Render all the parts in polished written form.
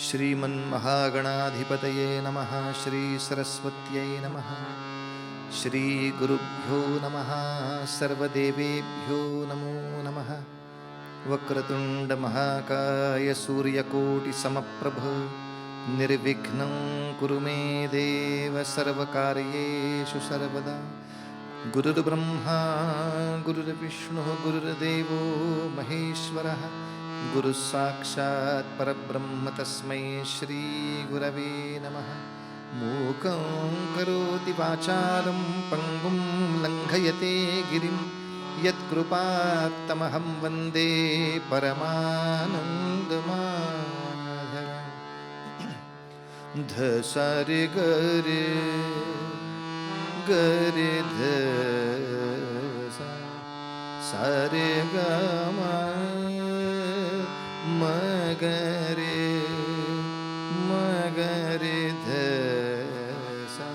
श्रीमन्महागणाधिपतये नमः। श्री सरस्वत्यै नमः। श्री गुरुभ्यो नमः। सर्वदेवेभ्यो नमो नमः। वक्रतुंड महाकाय सूर्यकोटिसमप्रभ निर्विघ्नं कुरु मे देव सर्वकार्येषु सर्वदा। गुरुर्ब्रह्मा गुरुर्विष्णुः गुरुर्देवो महेश्वरः गुरुः साक्षात् परब्रह्म तस्मै श्री गुरवे नमः। मूकं करोति वाचालं पङ्गुं लङ्घयते गिरिं यत्कृपात्तमहं वन्दे परमानन्दमाधवम्। ध सा रे ग रे ग रे ध सा रे ग म म ग रे ध सा।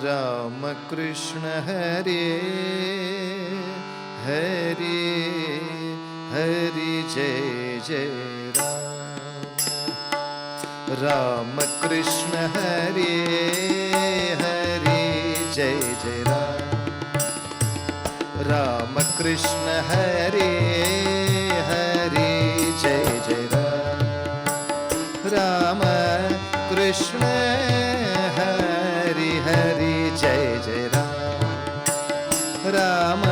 राम कृष्ण हरे हरे हरि जय जय राम। राम कृष्ण हरे हरे जय जय राम। राम कृष्ण हरे हरे जय जय राम। राम कृष्ण हरि हरि जय जय राम। राम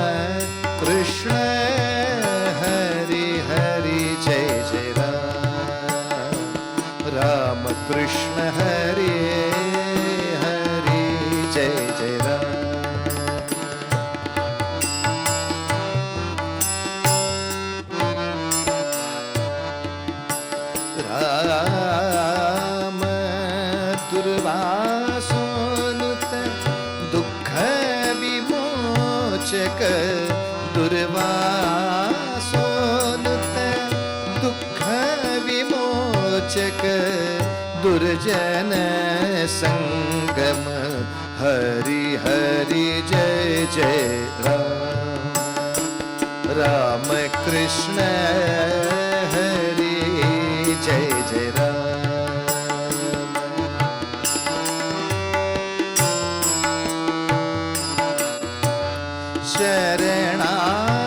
कृष्ण हरि हरि जय जय राम। राम कृष्ण हरि हरि जय जय राम। राम दुर्वासोनुत दुःख विमोचक दुर्वासोनुत दुःख विमोचक दुर्जन संगम हरि हरि जय जय राम। राम कृष्ण हरि जय जय राम। शरणागत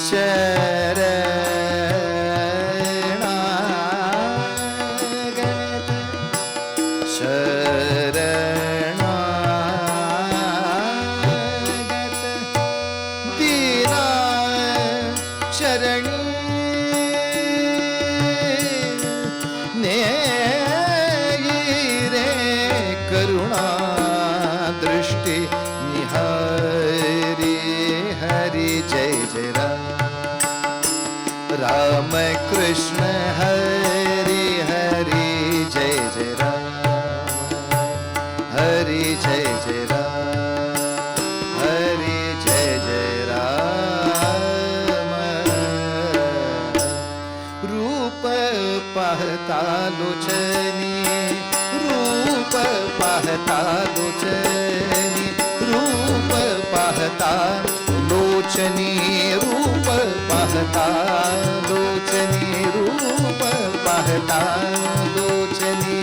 शरणागत शरणागत दीना चरणी रे करुणा दृष्टि निहारी हरि जय जय राम। राम कृष्ण हरि हरि जय जय राम। हरि जय जय राम। हरि जय जय राम। रूप पाहता लोचनी रूप पाहता लोचनी रूप पाहता लोचनी रूप पाहता लोचनी रूप पाहता लोचनी।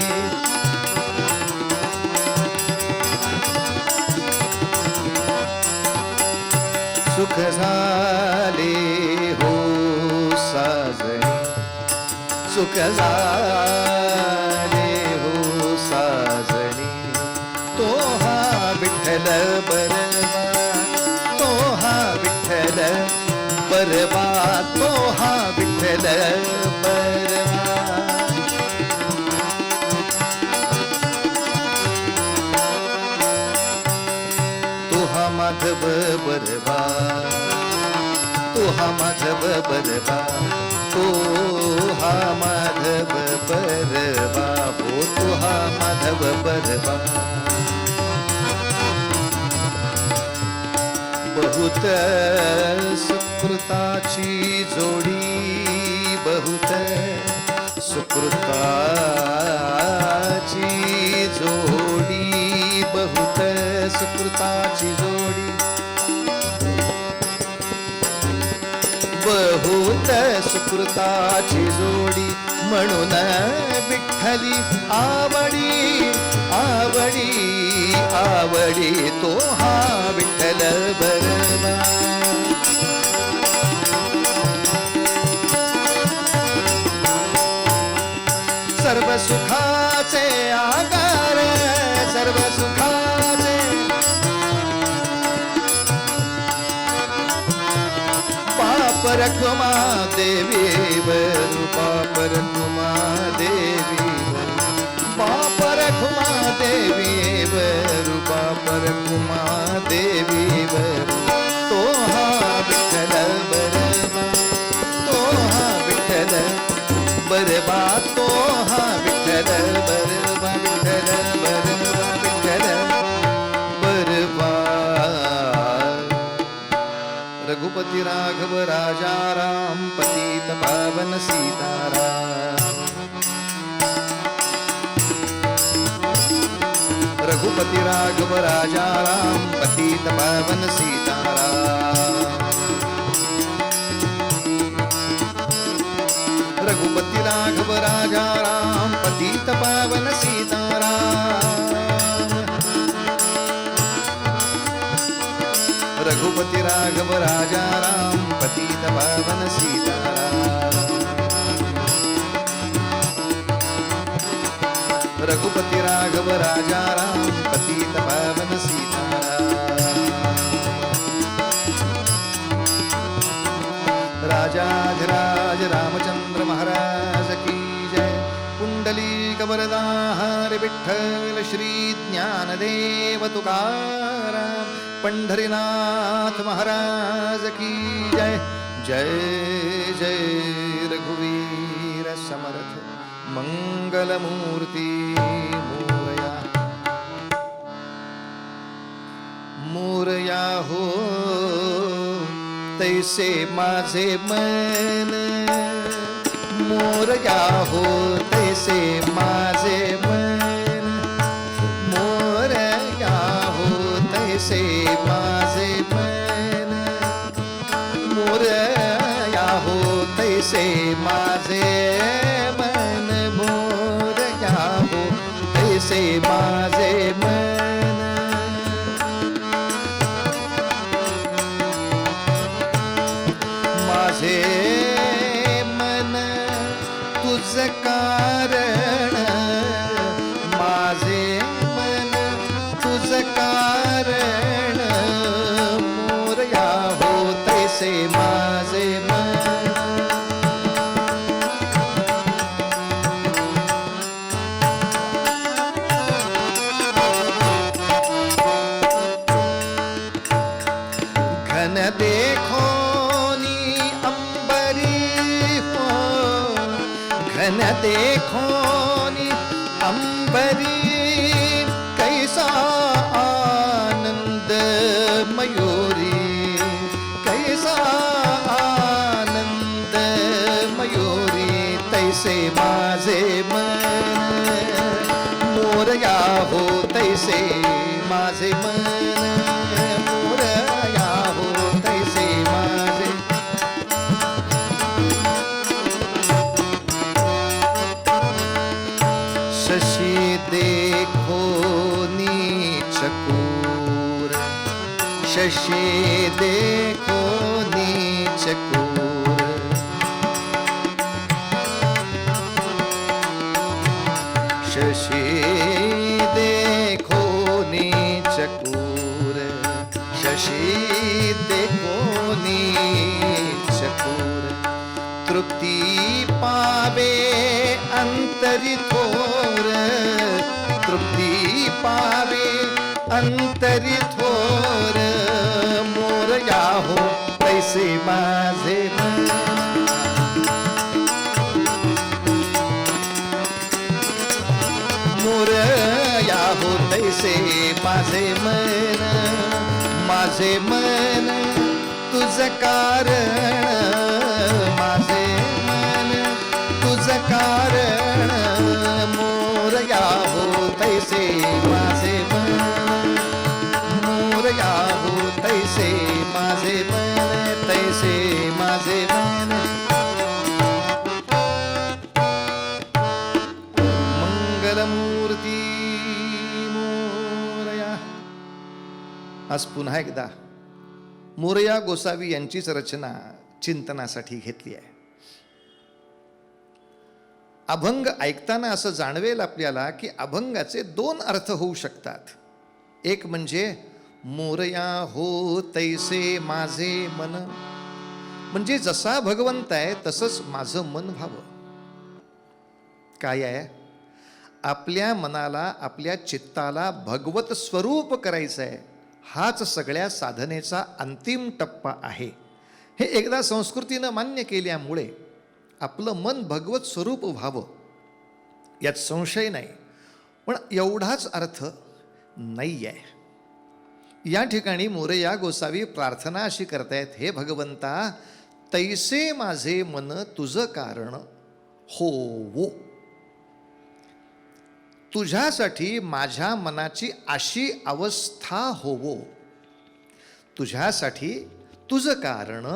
सुख झाले हो साजणी सुख झाले हो साजणी। तो हा विठ्ठल बरवा तो हा विठ्ठल बरवा तो हा विठ्ठल बरवा। तो हा माधव बरवा तो हा माधव बरवा तो हा माधव बरवा हो तो हा माधव बरवा। बहुत सुकृताची जोडी बहुत सुकृताची जोडी बहुत सुकृताची जोडी बहुत कृताची जोडी म्हणून विठ्ठली आवडी आवडी आवडी तो हा विठ्ठल बरवा सर्व सुखाचे आगार सर्व सुखाचे पाप रखुमा देवी वर पाप रखुमा देवी पाप रखुमा देवी वर पाप रखुमा देवी वर तो हा विठ्ठल बरवा तो हा विठ्ठल बरवा तो हा विठ्ठल बरवा विठ्ठल बरवा विठ्ठल बरवा रघुपती राघव राजा राम पतित पावन सीताराम रघुपती राघव राजा राम पतित पावन सीताराम रघुपती राघव राजा राम पतित पावन सीताराम रघुपती राघव राजा राम पतित पावन सीताराम रघुपती राघव राजा राम पतित पावन सीताराम राजाधिराज रामचंद्र महाराज की जय पुंडलीक वरदाहर विठ्ठल श्री ज्ञानदेव तुकाराम पंढरीनाथ महाराज की जय जय जय रघुवीर समर्थ मंगलमूर्ती मोरया मोरया हो तैसे माझे मन मोरया हो तैसे माझे मन मोरया हो तैसे माझे मन मोरया हो तैसे माझे मन मोरया हो तैसे माझे मन माझे मन तुझ कारण माझे मन तुझ कारण मोरया हो तैसे माझे मन घन देखो घन देखो अंबरी कैसा आनंद मयूरी कैसा आनंद मयूरी तैसे माझे मन मोरया हो तैसे माझे मन मोरया हो तैसे माझे शशि देखो नीच कूर शशि देखो नीच कूर शशि देखो नीच कूर शशि देखो नीच कूर तृप्ति पावे अंतरि थोर तृप्ति पावे अंतरि थोर मोरया हो तैसे माझे मन मोरया हो तैसे माझे मन तुझ कारण माझे मन तुझ कारण मोरया हो तैसे माझे मन मोरया हो तैसे माझे मन तैसे माझे मन मंगलमूर्ती मोरया. आज पुन्हा एकदा मोरया गोसावी यांचीच रचना चिंतनासाठी घेतली आहे. अभंग ऐकताना असं जाणवेल आपल्याला की अभंगाचे दोन अर्थ होऊ शकतात. एक म्हणजे मोरया हो तैसे माझे मन, म्हणजे जसा भगवंत आहे तसंच माझं मन व्हावं. काय आहे? आपल्या मनाला आपल्या चित्ताला भगवत स्वरूप करायचं आहे. हाच सगळ्या साधनेचा अंतिम टप्पा आहे. हे एकदा संस्कृतीनं मान्य केल्यामुळे आपलं मन भगवत स्वरूप व्हावं यात संशय नाही. पण एवढाच अर्थ नाही आहे. या ठिकाणी मोरया गोसावी प्रार्थना अशी करतायत, हे भगवंता तैसे माझे मन तुझं कारण होवो. तुझ्यासाठी माझ्या मनाची अशी अवस्था होवो. तुझ्यासाठी तुझं कारण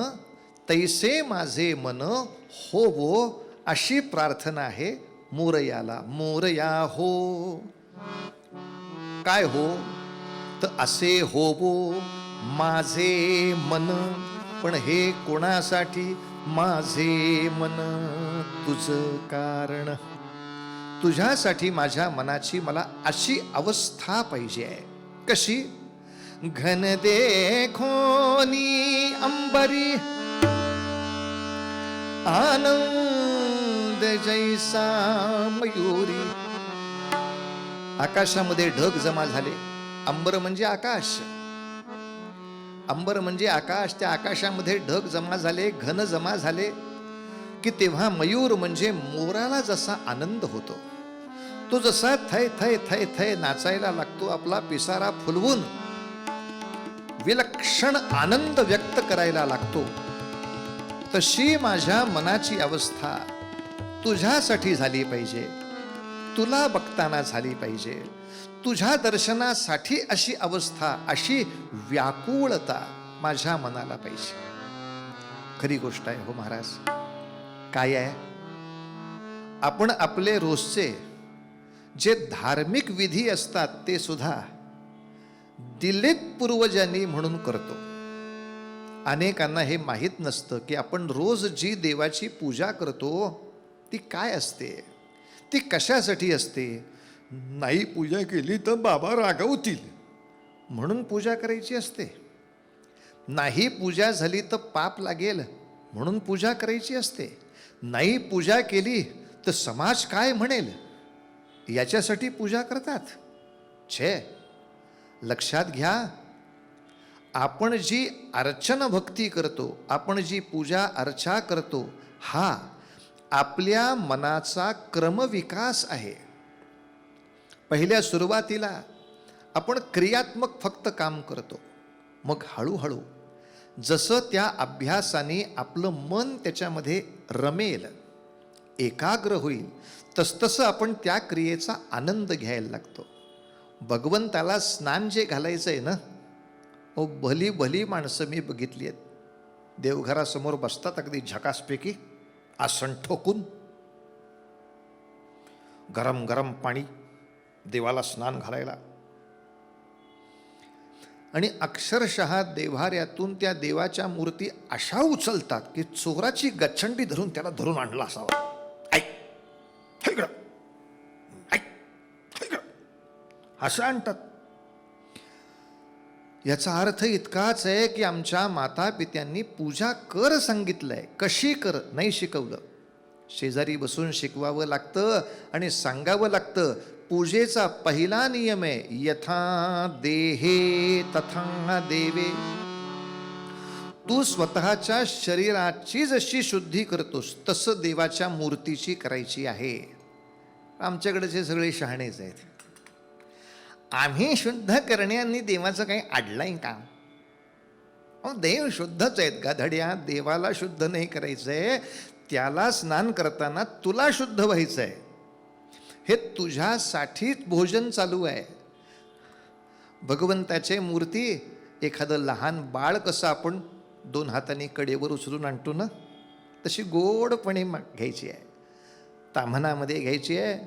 तैसे माझे मन होवो अशी प्रार्थना आहे मोरयाला. मोरया हो, काय हो? तर असे होवो माझे मन. पण हे कोणासाठी? माझे मन तुझं कारण. तुझ्यासाठी माझ्या मनाची मला अशी अवस्था पाहिजे आहे. कशी? घन देखोनी अंबरी आनंद जैसा मयुरी. आकाशामध्ये ढग जमा झाले. अंबर म्हणजे आकाश, अंबर म्हणजे आकाश. त्या आकाशामध्ये ढग जमा झाले, घन जमा झाले की तेव्हा मयूर म्हणजे मोराला जसा आनंद होतो, तो जसा थय थय थय थय नाचायला लागतो, आपला पिसारा फुलवून विलक्षण आनंद व्यक्त करायला लागतो, तशी माझ्या मनाची अवस्था तुझ्यासाठी झाली पाहिजे. तुला बघताना झाली पाहिजे. तुझ्या दर्शनासाठी अशी अवस्था, अशी व्याकुळता माझ्या मनाला पाहिजे. खरी गोष्ट आहे हो महाराज. काय आहे? आपण आपले रोजचे जे धार्मिक विधी असतात ते सुद्धा दिलेत पूर्वजांनी म्हणून करतो. अनेकांना हे माहीत नसतं की आपण रोज जी देवाची पूजा करतो ती काय असते, ती कशासाठी असते. नाही पूजा केली तर बाबा रागवतील म्हणून पूजा करायची असते. नाही पूजा झाली तर पाप लागेल म्हणून पूजा करायची असते. नाही पूजा केली तर समाज काय म्हणेल याच्यासाठी पूजा करतात. छे, लक्षात घ्या, आपण जी अर्चन भक्ती करतो, आपण जी पूजा अर्चा करतो, हा आपल्या मनाचा क्रमविकास आहे. पहिल्या सुरुवातीला आपण क्रियात्मक फक्त काम करतो. मग हळूहळू जसं त्या अभ्यासाने आपलं मन त्याच्यामध्ये रमेल, एकाग्र होईल, तसतसं आपण त्या क्रियेचा आनंद घ्यायला लागतो. भगवंताला स्नान जे घालायचं आहे ना, ओ भली भली माणसं मी बघितली आहेत. देवघरासमोर बसतात अगदी झकासपैकी आसन ठोकून, गरम गरम पाणी देवाला स्नान घालायला, आणि अक्षरशः देव्हाऱ्यातून त्या देवाच्या मूर्ती अशा उचलतात की चोराची गच्छंडी धरून त्याला धरून आणला असावा. असं आणतात. याचा अर्थ इतकाच आहे की आमच्या माता पित्यांनी पूजा कर सांगितलंय, कशी कर नाही शिकवलं. शेजारी बसून शिकवावं लागतं आणि सांगावं लागतं. पूजेचा पहिला नियम आहे यथा देहे तथा देवे. तू स्वतःच्या शरीराची जशी शुद्धी करतोस तसं देवाच्या मूर्तीची करायची आहे. आमच्याकडेचे सगळे शहाणेच आहेत. आम्ही शुद्ध करण्यानी देवाचं काही अडलंय का? देव शुद्धच आहेत गाधड्या. देवाला शुद्ध नाही करायचंय, त्याला स्नान करताना तुला शुद्ध व्हायचंय. हे तुझ्यासाठीच भोजन चालू आहे. भगवंताचे मूर्ती एखादं लहान बाळ कसं आपण दोन हातांनी कडेवर उचलून आणतो ना, तशी गोडपणे घ्यायची आहे. ताम्हणामध्ये घ्यायची आहे,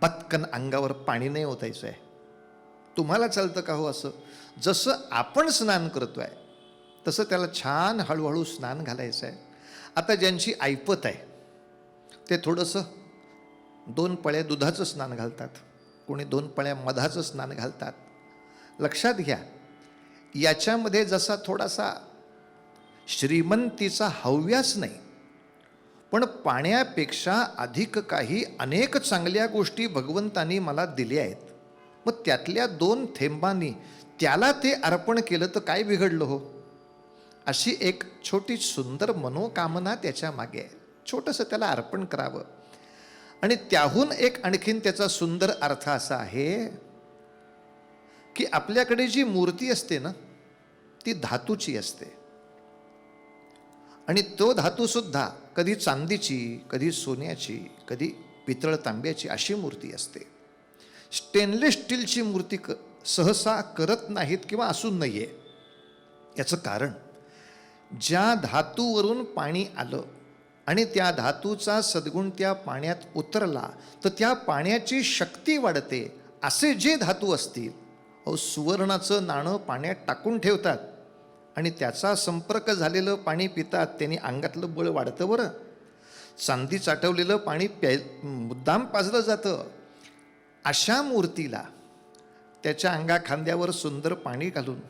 पटकन अंगावर पाणी नाही ओतायचं आहे. तुम्हाला चालतं का हो असं? जसं आपण स्नान करतोय तसं त्याला छान हळूहळू स्नान घालायचं आहे. आता ज्यांची ऐपत आहे ते थोडंसं 2 पळ्या दुधाचं स्नान घालतात, कोणी 2 पळ्या मधाचं स्नान घालतात. लक्षात घ्या, याच्यामध्ये जसा थोडासा श्रीमंतीचा हव्यास नाही, पण पाण्यापेक्षा अधिक काही अनेक चांगल्या गोष्टी भगवंतानी मला दिल्या आहेत. मग त्यातल्या 2 थेंबांनी त्याला ते अर्पण केलं तर काय बिघडलं हो? अशी एक छोटी सुंदर मनोकामना त्याच्या मागे आहे. छोटंसं त्याला अर्पण करावं. आणि त्याहून एक आणखीन त्याचा सुंदर अर्थ असा आहे की आपल्याकडे जी मूर्ती असते ना, ती धातूची असते. आणि तो धातू सुद्धा कधी चांदीची, कधी सोन्याची, कधी पितळ तांब्याची अशी मूर्ती असते. स्टेनलेस स्टीलची मूर्ती सहसा करत नाहीत किंवा असून नाहीये. याचं कारण, ज्या धातूवरून पाणी आलं आणि त्या धातूचा सद्गुण त्या पाण्यात उतरला तर त्या पाण्याची शक्ती वाढते. असे जे धातू असतील, सुवर्णाचं नाणं पाण्यात टाकून ठेवतात आणि त्याचा संपर्क झालेलं पाणी पितात, त्यांनी अंगातलं बळ वाढतं बरं. चांदी चाटवलेलं पाणी मुद्दाम पाजलं जातं. अशा मूर्तीला त्याच्या खांद्यावर सुंदर पाणी घालून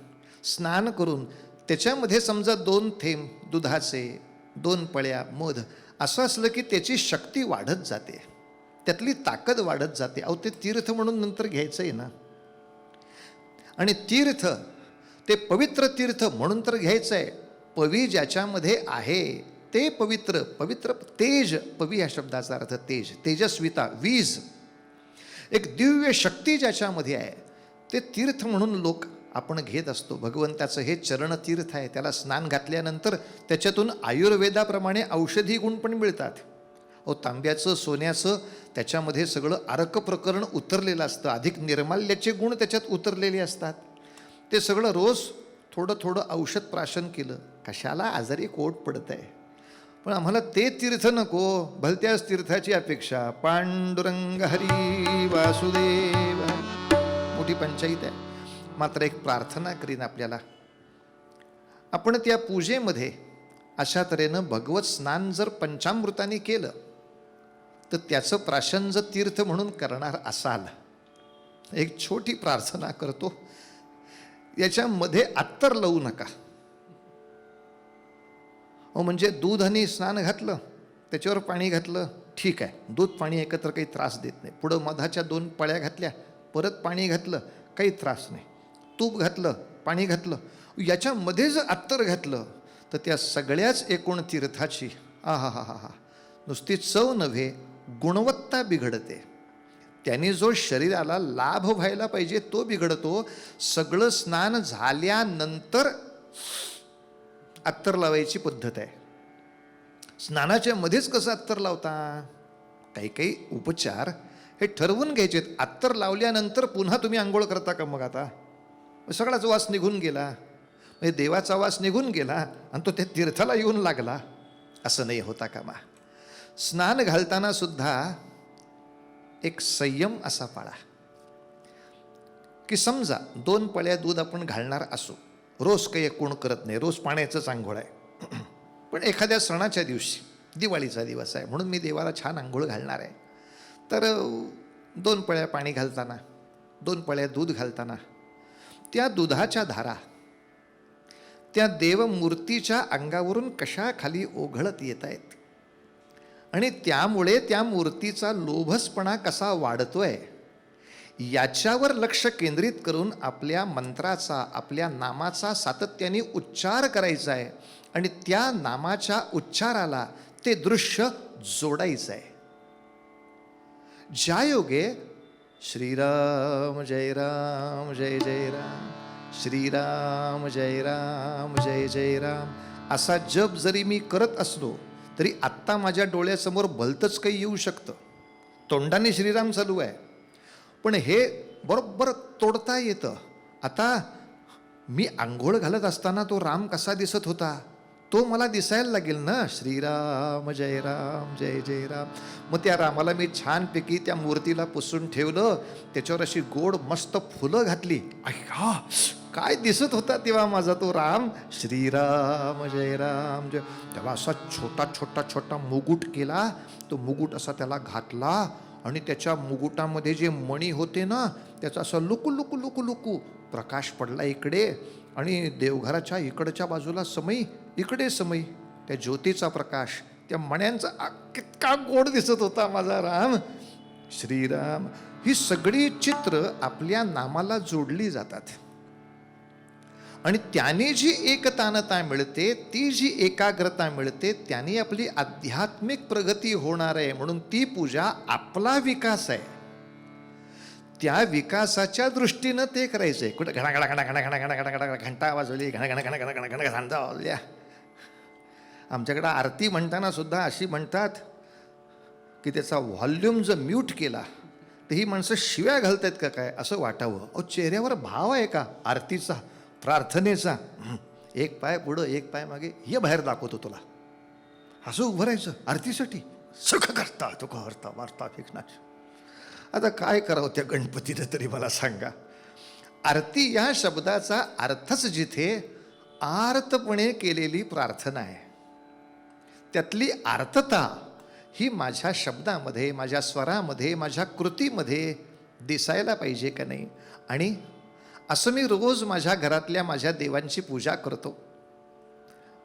स्नान करून त्याच्यामध्ये समजा 2 थेंब दुधाचे, 2 पळ्या मध असं असलं की त्याची शक्ती वाढत जाते, त्यातली ताकद वाढत जाते. अहो, ते तीर्थ म्हणून नंतर घ्यायचं आहे ना. आणि तीर्थ ते पवित्र तीर्थ म्हणून तर घ्यायचं आहे. पवी ज्याच्यामध्ये आहे ते पवित्र. पवित्र तेज, पवी या शब्दाचा अर्थ तेज, तेजस्विता, वीज, एक दिव्य शक्ती ज्याच्यामध्ये आहे ते तीर्थ म्हणून लोक आपण घेत असतो. भगवंताचं हे चरण तीर्थ आहे. त्याला स्नान घातल्यानंतर त्याच्यातून आयुर्वेदाप्रमाणे औषधी गुण पण मिळतात. तांब्याचं, सोन्याचं त्याच्यामध्ये सगळं अर्क प्रकरण उतरलेलं असतं. अधिक निर्माल्याचे गुण त्याच्यात उतरलेले असतात. ते सगळं रोज थोडं थोडं औषध प्राशन केलं, कशाला आजारी कोट पडत आहे. पण आम्हाला ते तीर्थ नको, भलत्याच तीर्थाची अपेक्षा. पांडुरंग हरी वासुदेव. मोठी पंचायत आहे. मात्र एक प्रार्थना करीन आपल्याला, आपण त्या पूजेमध्ये अशा तऱ्हेनं भगवत स्नान जर पंचामृताने केलं तर त्याचं प्राशन जर तीर्थ म्हणून करणार असाल, एक छोटी प्रार्थना करतो, याच्यामध्ये अत्तर लावू नका. म्हणजे दूध आणि स्नान घातलं, त्याच्यावर पाणी घातलं, ठीक आहे, दूध पाणी एकत्र काही त्रास देत नाही. पुढं मधाच्या 2 पळ्या घातल्या, परत पाणी घातलं, काही त्रास नाही. तूप घातलं, पाणी घातलं, याच्यामध्ये जर अत्तर घातलं तर त्या सगळ्याच एकूण तीर्थाची आहा नुसती चव नव्हे, गुणवत्ता बिघडते. त्याने जो शरीराला लाभ व्हायला पाहिजे तो बिघडतो. सगळं स्नान झाल्यानंतर अत्तर लावायची पद्धत आहे. स्नानाच्या मध्येच कसं अत्तर लावता? काही काही उपचार हे ठरवून घ्यायचे. अत्तर लावल्यानंतर पुन्हा तुम्ही आंघोळ करता का? मग आता सगळाच वास निघून गेला, म्हणजे देवाचा वास निघून गेला आणि तो त्या तीर्थाला येऊन लागला, असं नाही होता कामा. स्नान घालताना सुद्धा एक संयम असा पाळा की समजा 2 पळ्या दूध आपण घालणार असू, रोज काही कोण करत नाही, रोज पाण्याचंच आंघोळ आहे. पण एखाद्या सणाच्या दिवशी, दिवाळीचा दिवस आहे म्हणून मी देवाला छान आंघोळ घालणार आहे, तर 2 पळ्या पाणी घालताना, 2 पळ्या दूध घालताना त्या दुधाच्या धारा त्या देवमूर्तीच्या अंगावरून कशा खाली ओघळत येत आहेत आणि त्यामुळे त्या मूर्तीचा लोभसपणा कसा वाढतोय याच्यावर लक्ष केंद्रित करून आपल्या मंत्राचा, आपल्या नामाचा सातत्याने उच्चार करायचा आहे आणि त्या नामाच्या उच्चाराला ते दृश्य जोडायचं आहे. ज्या योगे श्रीराम जय राम जय जय राम, श्रीराम जय राम जय जय राम असा जप जरी मी करत असलो तरी आत्ता माझ्या डोळ्यासमोर भलतंच काही येऊ शकतं. तोंडाने श्रीराम चालू आहे, पण हे बरोबर तोडता येतं. आता मी आंघोळ घालत असताना तो राम कसा दिसत होता तो मला दिसायला लागेल ना. श्रीराम जय राम जय जय राम. मग त्या रामाला मी छानपैकी त्या मूर्तीला पुसून ठेवलं, त्याच्यावर अशी गोड मस्त फुलं घातली. ऐका काय दिसत होता तेव्हा माझा तो राम. श्रीराम जय राम जय. त्याला असा छोटा छोटा छोटा मुकुट केला, तो मुकुट असा त्याला घातला आणि त्याच्या मुकुटामध्ये जे मणी होते ना, त्याचा असा लुकू लुकू लुकू लुकू प्रकाश पडला इकडे, आणि देवघराच्या इकडच्या बाजूला समई, इकडे समई, त्या ज्योतीचा प्रकाश, त्या मण्यांचा कितका गोड दिसत होता माझा राम. श्रीराम. ही सगळी चित्र आपल्या नामाला जोडली जातात, आणि त्याने जी एकतानता मिळते, ती जी एकाग्रता मिळते, त्याने आपली आध्यात्मिक प्रगती होणार आहे. म्हणून ती पूजा आपला विकास आहे, त्या विकासाच्या दृष्टीनं ते करायचंय. कुठं घणा घणा घणा घणा घणा घणा घणा घणा घंटा वाजवली, घणा घणा घणा घणा घणा घणा घंटा वाजवल्या. आमच्याकडं आरती म्हणताना सुद्धा अशी म्हणतात की त्याचा व्हॉल्यूम जर म्यूट केला तर ही माणसं शिव्या घालतायत का काय असं वाटावं. अहो, चेहऱ्यावर भाव आहे का आरतीचा, प्रार्थनेचा. एक पाय पुढं एक पाय मागे, हे बाहेर दाखवतो तुला, असं उभं राहायचं आरतीसाठी. सख करता तो करता वार्ता फेकणार. आता काय करावं त्या गणपतीनं तरी मला सांगा. आरती या शब्दाचा अर्थच जिथे आर्तपणे केलेली प्रार्थना आहे, त्यातली आर्तता ही माझ्या शब्दामध्ये, माझ्या स्वरामध्ये, माझ्या कृतीमध्ये दिसायला पाहिजे का नाही. आणि असं मी रोज माझ्या घरातल्या माझ्या देवांची पूजा करतो.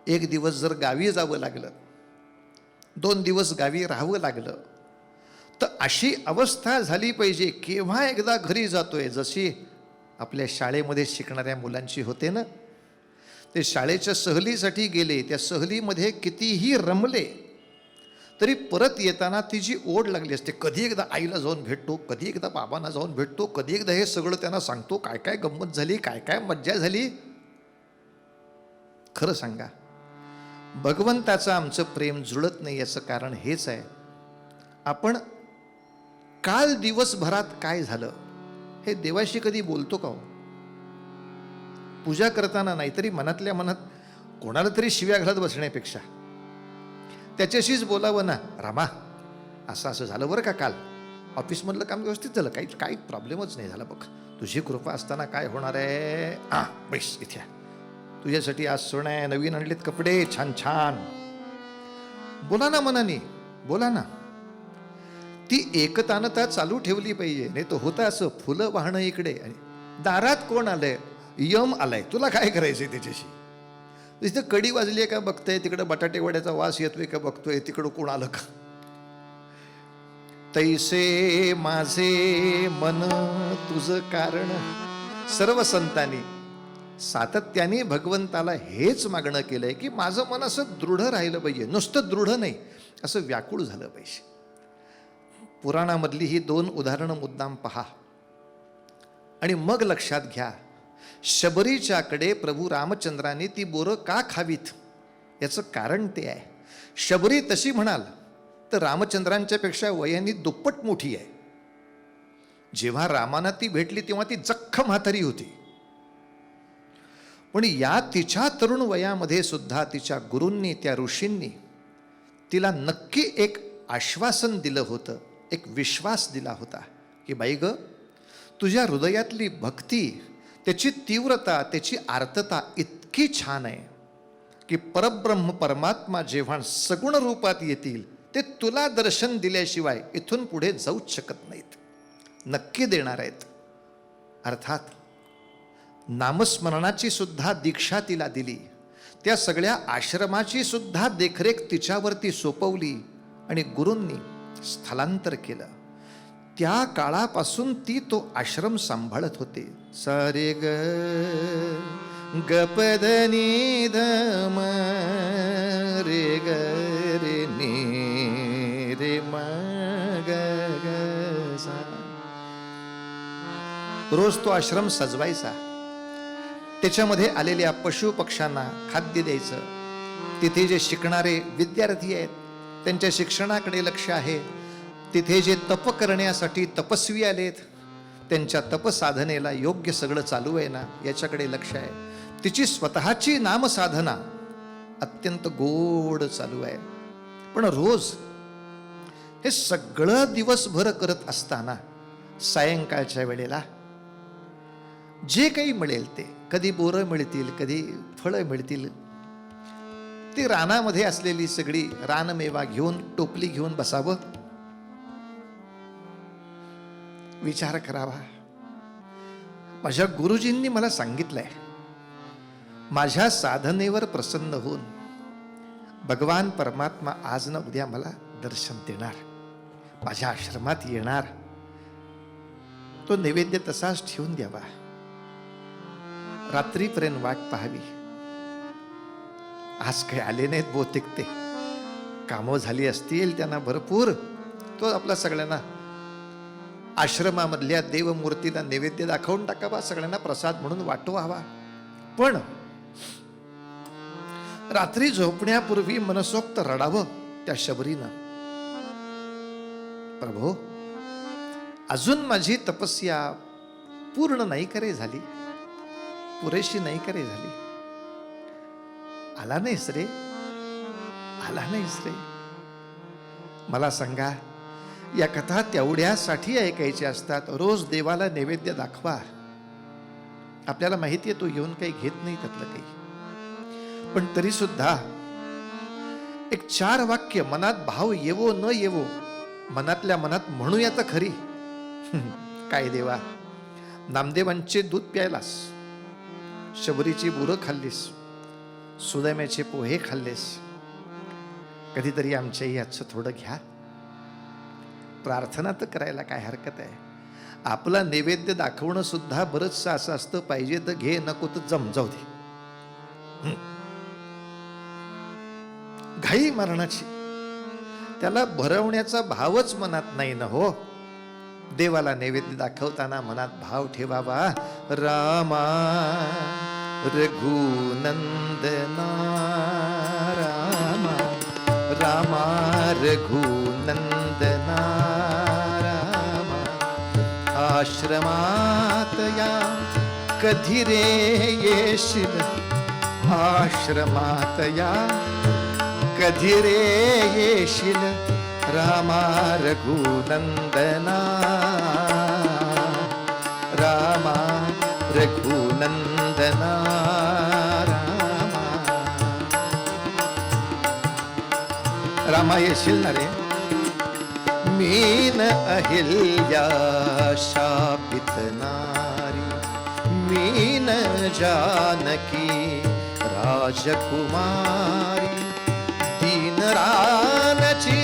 एक दिवस जर गावी जावं लागलं, 2 दिवस गावी राहावं लागलं, तर अशी अवस्था झाली पाहिजे. केव्हा एकदा घरी जातोय, जशी आपल्या शाळेमध्ये शिकणाऱ्या मुलांची होते ना, ते शाळेच्या सहलीसाठी गेले, त्या सहलीमध्ये कितीही रमले तरी परत येताना ती जी ओढ लागली असते, कधी एकदा आईला जाऊन भेटतो, कधी एकदा बाबांना जाऊन भेटतो, कधी एकदा हे सगळं त्यांना सांगतो, काय काय गंमत झाली, काय काय मज्जा झाली. खरं सांगा, भगवंताचं आमचं प्रेम जुळत नाही याचं कारण हेच आहे, आपण काल दिवसभरात काय झालं हे देवाशी कधी बोलतो का हो? पूजा करताना नाहीतरी मनातल्या मनात कोणाला तरी शिव्या घालत बसण्यापेक्षा त्याच्याशीच बोलावं ना. रामा, असं असं झालं बरं का, काल ऑफिसमधलं काम व्यवस्थित झालं, काही प्रॉब्लेमच नाही झाला बघ, तुझी कृपा असताना काय होणार आहे. बैस इथे, तुझ्यासाठी आज सोनं आहे, नवीन आणलेत कपडे छान छान. बोला ना मनाने, बोला ना. ती एकतानता चालू ठेवली पाहिजे. नाही तर होतं असं, फुलं वाहणं इकडे आणि दारात कोण आलंय, यम आलाय, तुला काय करायचंय त्याच्याशी. तिथं कडी वाजली आहे का बघतोय, तिकडं बटाटे वड्याचा वास येतोय का बघतोय, तिकडं कोण आलं का. तैसे माझे मन तुझं कारण. सर्व संतांनी सातत्याने भगवंताला हेच मागणं केलंय की माझं मन असं दृढ राहिलं पाहिजे, नुसतं दृढ नाही, असं व्याकुळ झालं पाहिजे. पुराणामधली ही 2 उदाहरणं मुद्दाम पहा आणि मग लक्षात घ्या, शबरीच्याकडे प्रभू रामचंद्रांनी ती बोरं का खावीत याचं कारण ते आहे. शबरी तशी म्हणाल तर रामचंद्रांच्या पेक्षा वयाने दुप्पट मोठी आहे. जेव्हा रामाना ती भेटली तेव्हा ती जख्ख म्हातारी होती, पण या तिच्या तरुण वयामध्ये सुद्धा तिच्या गुरूंनी, त्या ऋषींनी तिला नक्की एक आश्वासन दिलं होतं, एक विश्वास दिला होता की बाई ग, तुझ्या हृदयातली भक्ती, त्याची तीव्रता, त्याची आर्तता इतकी छान आहे की परब्रह्म परमात्मा जेव्हा सगुण रूपात येतील ते तुला दर्शन दिल्याशिवाय इथून पुढे जाऊच शकत नाहीत, नक्की देणार आहेत. अर्थात नामस्मरणाची सुद्धा दीक्षा तिला दिली, त्या सगळ्या आश्रमाची सुद्धा देखरेख तिच्यावरती सोपवली आणि गुरूंनी स्थलांतर केलं. त्या काळापासून ती तो आश्रम सांभाळत होते. सारे ग गपदनी धम रे ग रे ने रे म ग ग सा. रोज तो आश्रम सजवायचा, त्याच्यामध्ये आलेल्या पशु पक्ष्यांना खाद्य द्यायचं. तिथे जे शिकणारे विद्यार्थी आहेत त्यांच्या शिक्षणाकडे लक्ष आहे. तिथे जे तप करण्यासाठी तपस्वी आलेत त्यांच्या तपसाधनेला योग्य सगळं चालू आहे ना याच्याकडे लक्ष आहे. तिची स्वतःची नामसाधना अत्यंत गोड चालू आहे. पण रोज हे सगळं दिवसभर करत असताना सायंकाळच्या वेळेला जे काही मिळेल ते, कधी बोरं मिळतील, कधी फळं मिळतील, ती रानामध्ये असलेली सगळी रानमेवा घेऊन टोपली घेऊन बसावं, विचार करावा. माझ्या गुरुजींनी मला सांगितलंय, माझ्या साधनेवर प्रसन्न होऊन भगवान परमात्मा आज ना उद्या मला दर्शन देणार, माझ्या आश्रमात येणार. तो नैवेद्य तसाच ठेवून द्यावा, रात्रीपर्यंत वाट पाहावी. आज काही आले नाहीत बहुतेक, ते कामं झाली असतील त्यांना भरपूर. तो आपला सगळ्यांना आश्रमामधल्या देवमूर्तीला नैवेद्य दाखवून टाकावा, सगळ्यांना प्रसाद म्हणून वाटवावा. पण रात्री झोपण्यापूर्वी मनसोक्त रडावं त्या शबरीनं, प्रभो अजून माझी तपस्या पूर्ण नाही करे झाली, पुरेशी नाही करे झाली. आला नाहीस रे, आला नाहीस रे. मला सांगा, या कथा तेवढ्यासाठी ऐकायच्या असतात. रोज देवाला नैवेद्य दाखवा. आपल्याला माहिती आहे तो येऊन काही घेत नाही त्यातलं काही, पण तरी सुद्धा एक 4 वाक्य मनात भाव येवो न येवो, मनातल्या मनात म्हणूया तर खरी. काय देवा, नामदेवांचे दूध प्यायलास, शबरीची बुरं खाल्लीस, सुदैम्याचे पोहे खाल्लेस, कधीतरी आमच्याही हातचं थोडं घ्या. प्रार्थना तर करायला काय हरकत आहे. आपला नैवेद्य दाखवणं सुद्धा बरंचसं असं असतं, पाहिजे तर घे, नको तर जाऊ दे. घाई मरणाची, त्याला भरवण्याचा भावच मनात नाही ना हो. देवाला नैवेद्य दाखवताना मनात भाव ठेवावा, रामा रघुनंदना, रामा रामा रघुनंदना, रामा आश्रमात या कधी रे येशील, आश्रमात या कधी रे येशील, रामा रघुनंदना, रामा रघुनंदना, रामा रामा येशील ना रे. मीन अहिल्या शापित नारी, मीन जानकी राजकुमारी, दीन रानची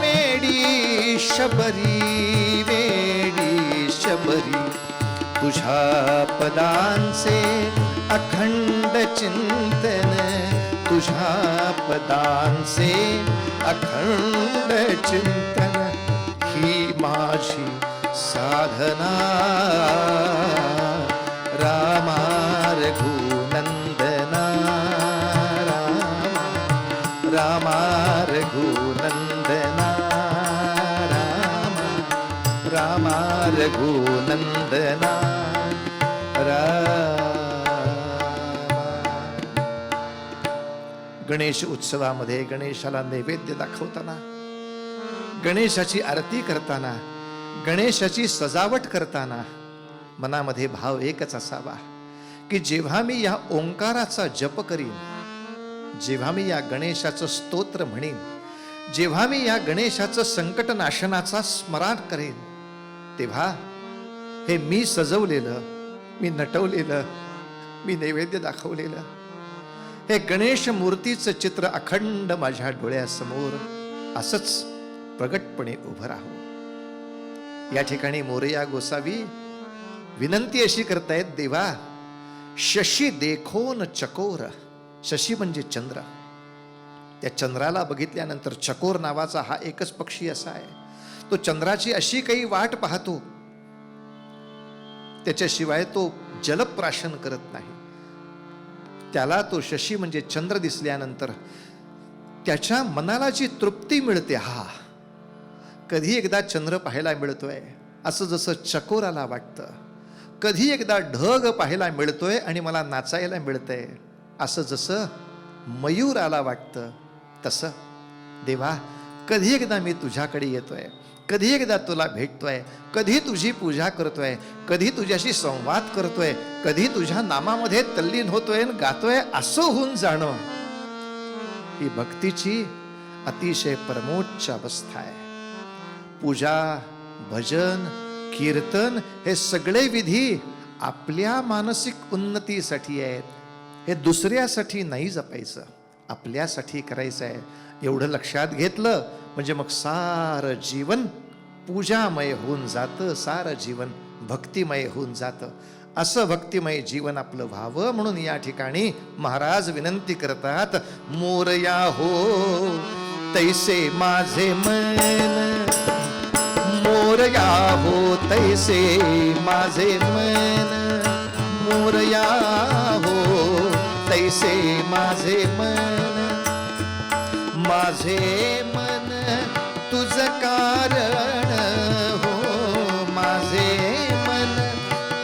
वेडी शबरी, वेडी शबरी, तुझ्या पदांचे अखंड चिंतन, तुझ्या पदांचे अखंड चिंतन, ही माझी साधना. रामा रघुनंदना, रामा रघुनंदना, रामा रामा रघुनंदना, रामा. गणेश उत्सवामध्ये गणेशाला नैवेद्य दाखवताना, गणेशाची आरती करताना, गणेशाची सजावट करताना मनामध्ये भाव एकच असावा की जेव्हा मी या ओंकाराचा जप करीन, जेव्हा मी या गणेशाचं स्तोत्र म्हणेन, जेव्हा मी या गणेशाचं संकट नाशनाचा स्मरण करेन, तेव्हा हे मी सजवलेलं, मी नटवलेलं, मी नैवेद्य दाखवलेलं हे गणेश मूर्तीचं चित्र अखंड माझ्या डोळ्यासमोर असंच प्रगटपणे उभं राहो. या ठिकाणी मोरया गोसावी विनंती अशी करतायत, देवा शशी देखोन चकोर. शशी म्हणजे चंद्र. त्या चंद्राला बघितल्यानंतर चकोर नावाचा हा एकच पक्षी असा आहे, तो चंद्राची अशी काही वाट पाहतो, त्याच्याशिवाय तो जलप्राशन करत नाही. त्याला तो शशी म्हणजे चंद्र दिसल्यानंतर त्याच्या मनाला जी तृप्ती मिळते, हा कधी एकदा चंद्र पाहायला मिळतोय असं जसं चकोराला वाटतं, कधी एकदा ढग पाहायला मिळतोय आणि मला नाचायला मिळतंय असं जसं मयूराला वाटतं तसं देवा कधी एकदा मी तुझ्याकडे येतोय, कधी एकदा तुला भेटतोय, कधी तुझी पूजा करतोय, कधी तुझ्याशी संवाद करतोय, कधी तुझ्या नामामध्ये तल्लीन होतोय गातोय, असं होऊन जाणं ही भक्तीची अतिशय परमोच्च अवस्था आहे. पूजा, भजन, कीर्तन हे सगळे विधी आपल्या मानसिक उन्नतीसाठी आहेत. हे दुसऱ्यासाठी नाही जपायचं, आपल्यासाठी करायचं आहे. एवढं लक्षात घेतलं म्हणजे मग सारं जीवन पूजामय होऊन जातं, सारं जीवन भक्तिमय होऊन जातं. असं भक्तिमय जीवन आपलं व्हावं म्हणून या ठिकाणी महाराज विनंती करतात, मोरया हो तैसे माझे मन, मोरया हो तैसे माझे मन, मोरया हो तैसे माझे मन, माझे मन तुझ कारण हो, माझे मन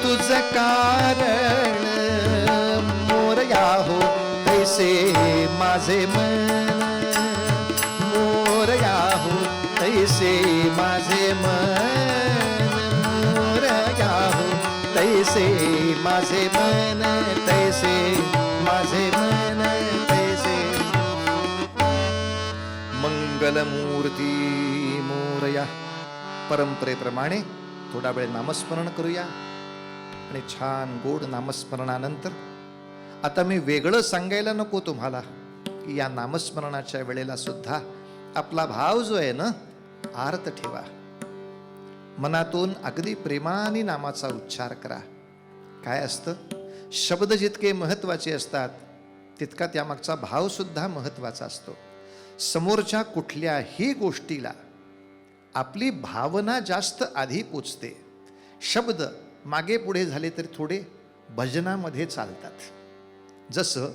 तुझ कारण, मोरया हो तैसे माझे मन, मोरया हो तैसे माझे मन, मोरया हो तैसे माझे मन, तैसे माझे मन, तैसे. मंगलमूर्ती मोरया. परंपरेप्रमाणे थोडा वेळ नामस्मरण करूया आणि छान गोड नामस्मरणानंतर आता मी वेगळं सांगायला नको तुम्हाला की या नामस्मरणाच्या वेळेला सुद्धा आपला भाव जो आहे ना आर्त ठेवा. मनातून अगदी प्रेमाने नामाचा उच्चार करा. काय असतं, शब्द जितके महत्वाचे असतात तितका त्यामागचा भाव सुद्धा महत्वाचा असतो. समोरच्या कुठल्याही गोष्टीला आपली भावना जास्त आधी पोचते. शब्द मागे पुढे झाले तरी थोडे भजनामध्ये चालतात. जसं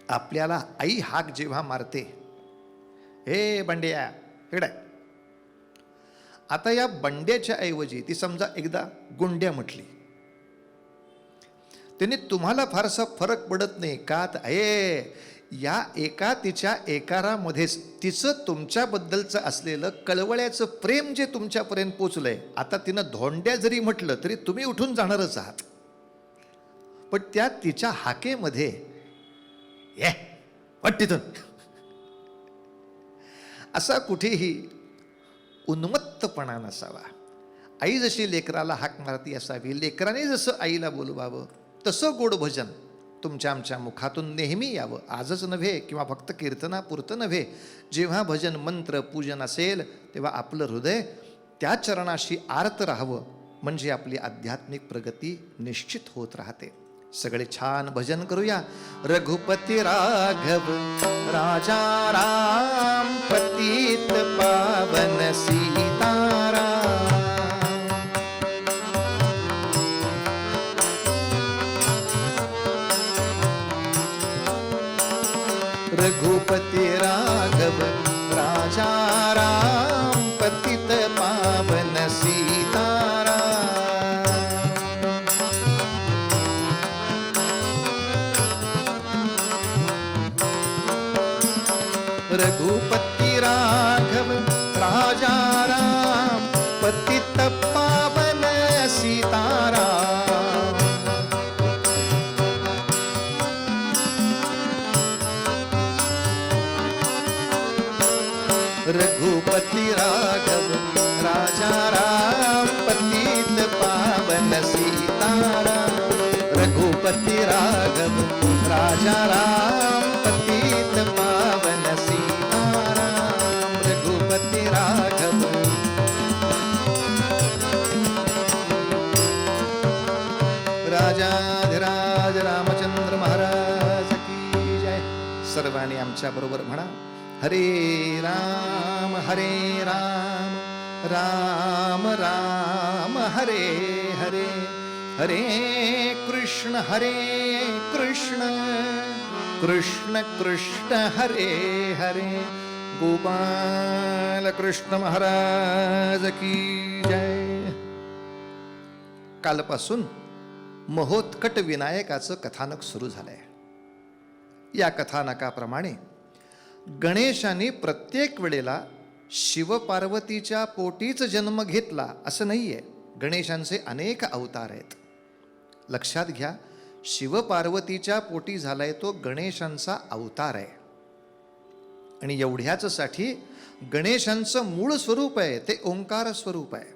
आपल्याला आई हाक जेव्हा मारते, हे बंड्या इकडे, आता या बंड्याच्या ऐवजी ती समजा एकदा गुंड्या म्हटली, त्याने तुम्हाला फारसा फरक पडत नाही का, या एका तिच्या एकारामध्येच तिचं तुमच्याबद्दलचं असलेलं कळवळ्याचं प्रेम जे तुमच्यापर्यंत पोचलंय. आता तिनं धोंड्या जरी म्हटलं तरी तुम्ही उठून जाणारच आहात. पण त्या तिच्या हाकेमध्ये ये हट तिथून असा कुठेही उन्मत्तपणा नसावा. आई जशी लेकराला हाक मारती असावी, लेकराने जसं आईला बोलवावं तसं गोड भजन तुमच्या आमच्या मुखातून नेहमी यावं. आजच नव्हे किंवा फक्त कीर्तनापुरतं नव्हे, जेव्हा भजन मंत्र पूजन असेल तेव्हा आपलं हृदय त्या चरणाशी आर्त राहावं, म्हणजे आपली आध्यात्मिक प्रगती निश्चित होत राहते. सगळे छान भजन करूया. रघुपती राघव राजा राम पतित पावन सीताराम, रघुपती राघव राजा राम पतित पावन सीताराम, रघुपती राघव राजा राम पतित पावन सीताराम, रघुपति राघव राजा राम पतित पावन सीताराम, रघुपति राघव राजा राम पतित पावन सीताराम, रघुपति राघव. राजाधिराज रामचंद्र महाराज की जय. सर्वांनी आमच्या बरोबर म्हणा, हरे राम राम राम हरे हरे, हरे कृष्ण कृष्ण कृष्ण हरे हरे. गोपाल कृष्ण महाराज की जय. कालपासून महोत्कट विनायकाचं कथानक सुरू झालंय. या कथानकाप्रमाणे गणेशाने प्रत्येक वेळेला शिवपार्वतीच्या पोटीच जन्म घेतला असं नाहीये. गणेशांचे अनेक अवतार आहेत. लक्षात घ्या, शिवपार्वतीच्या पोटी झालाय तो गणेशांचा अवतार आहे. आणि एवढ्याचसाठी गणेशांचं मूळ स्वरूप आहे ते ओंकार स्वरूप आहे.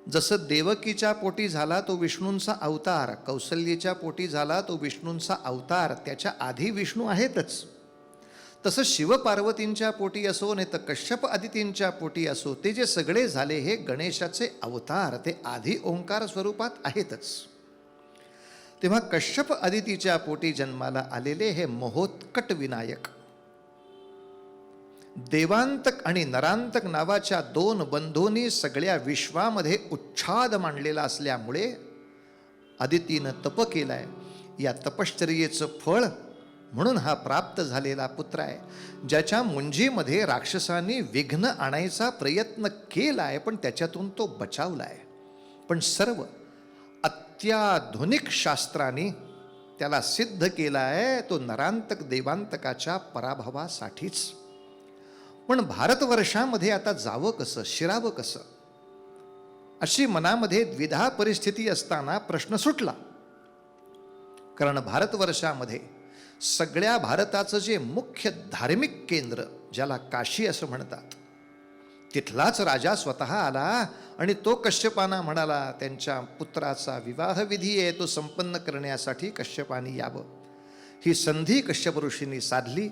जसं देवकीच्या पोटी झाला तो विष्णूंचा अवतार, कौसल्येच्या पोटी झाला तो विष्णूंचा अवतार, त्याच्या आधी विष्णू आहेतच. तसं शिवपार्वतींच्या पोटी असो नाही तर कश्यप आदितींच्या पोटी असो, ते जे सगळे झाले हे गणेशाचे अवतार, ते आधी ओंकार स्वरूपात आहेतच. तेव्हा कश्यप आदितीच्या पोटी जन्माला आलेले हे महोत्कट विनायक, देवांतक आणि नरांतक नावाच्या दोन बंधूंनी सगळ्या विश्वामध्ये उच्छाद मांडलेला असल्यामुळे आदितीनं तप केलाय. या तपश्चर्येचं फळ म्हणून हा प्राप्त झालेला पुत्र आहे, ज्याच्या मुंजीमध्ये राक्षसांनी विघ्न आणायचा प्रयत्न केलाय, पण त्याच्यातून तो बचावलाय. पण सर्व अत्याधुनिक शास्त्रांनी त्याला सिद्ध केला आहे तो नरांतक देवांतकाच्या पराभवासाठीच. पण भारतवर्षामध्ये आता जावं कसं, शिरावं कसं, अशी मनामध्ये द्विधा परिस्थिती असताना प्रश्न सुटला. कारण भारतवर्षामध्ये सगळ्या भारताचं जे मुख्य धार्मिक केंद्र, ज्याला काशी असं म्हणतात, तिथलाच राजा स्वतः आला आणि तो कश्यपांना म्हणाला त्यांच्या पुत्राचा विवाहविधी आहे तो संपन्न करण्यासाठी कश्यपांनी यावं. ही संधी कश्यप ऋषींनी साधली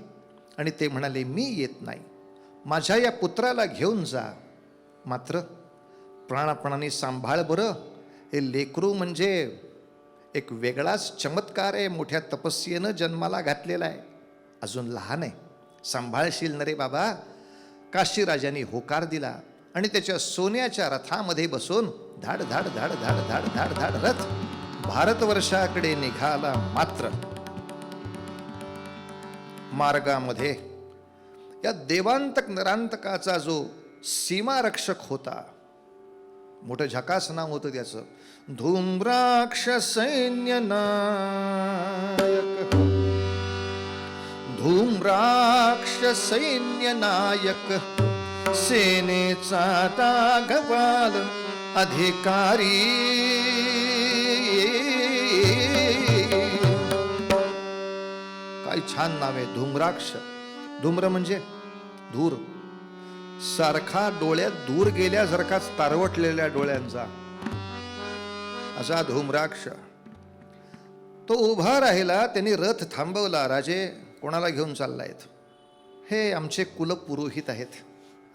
आणि ते म्हणाले मी येत नाही, माझ्या या पुत्राला घेऊन जा, मात्र प्राणापणाने सांभाळ बरं. हे लेकरू म्हणजे एक वेगळाच चमत्कार आहे, मोठ्या तपस्येनं जन्माला घातलेला आहे, अजून लहान आहे, सांभाळशील न रे बाबा. काशीराजांनी होकार दिला आणि त्याच्या सोन्याच्या रथामध्ये बसून धाड धाड धाड धाड धाड धाड धाड रथ भारतवर्षाकडे निघाला. मात्र मार्गामध्ये या देवांतक नरांतकाचा जो सीमारक्षक होता, मोठं झकास नाव होतं त्याचं, धूम्राक्ष सैन्य नायक, धूम्राक्ष सैन्य नायक, सेनेचा दागवाल अधिकारी. काय छान नाव आहे, धूम्राक्ष. धूम्र म्हणजे धूर, सारखा डोळ्यात दूर गेल्यासारखा तारवटलेल्या डोळ्यांचा असा धूम्राक्ष. तो उभा राहिला, त्यांनी रथ थांबवला. राजे कोणाला घेऊन चाललायत? हे आमचे कुलपुरोहित आहेत,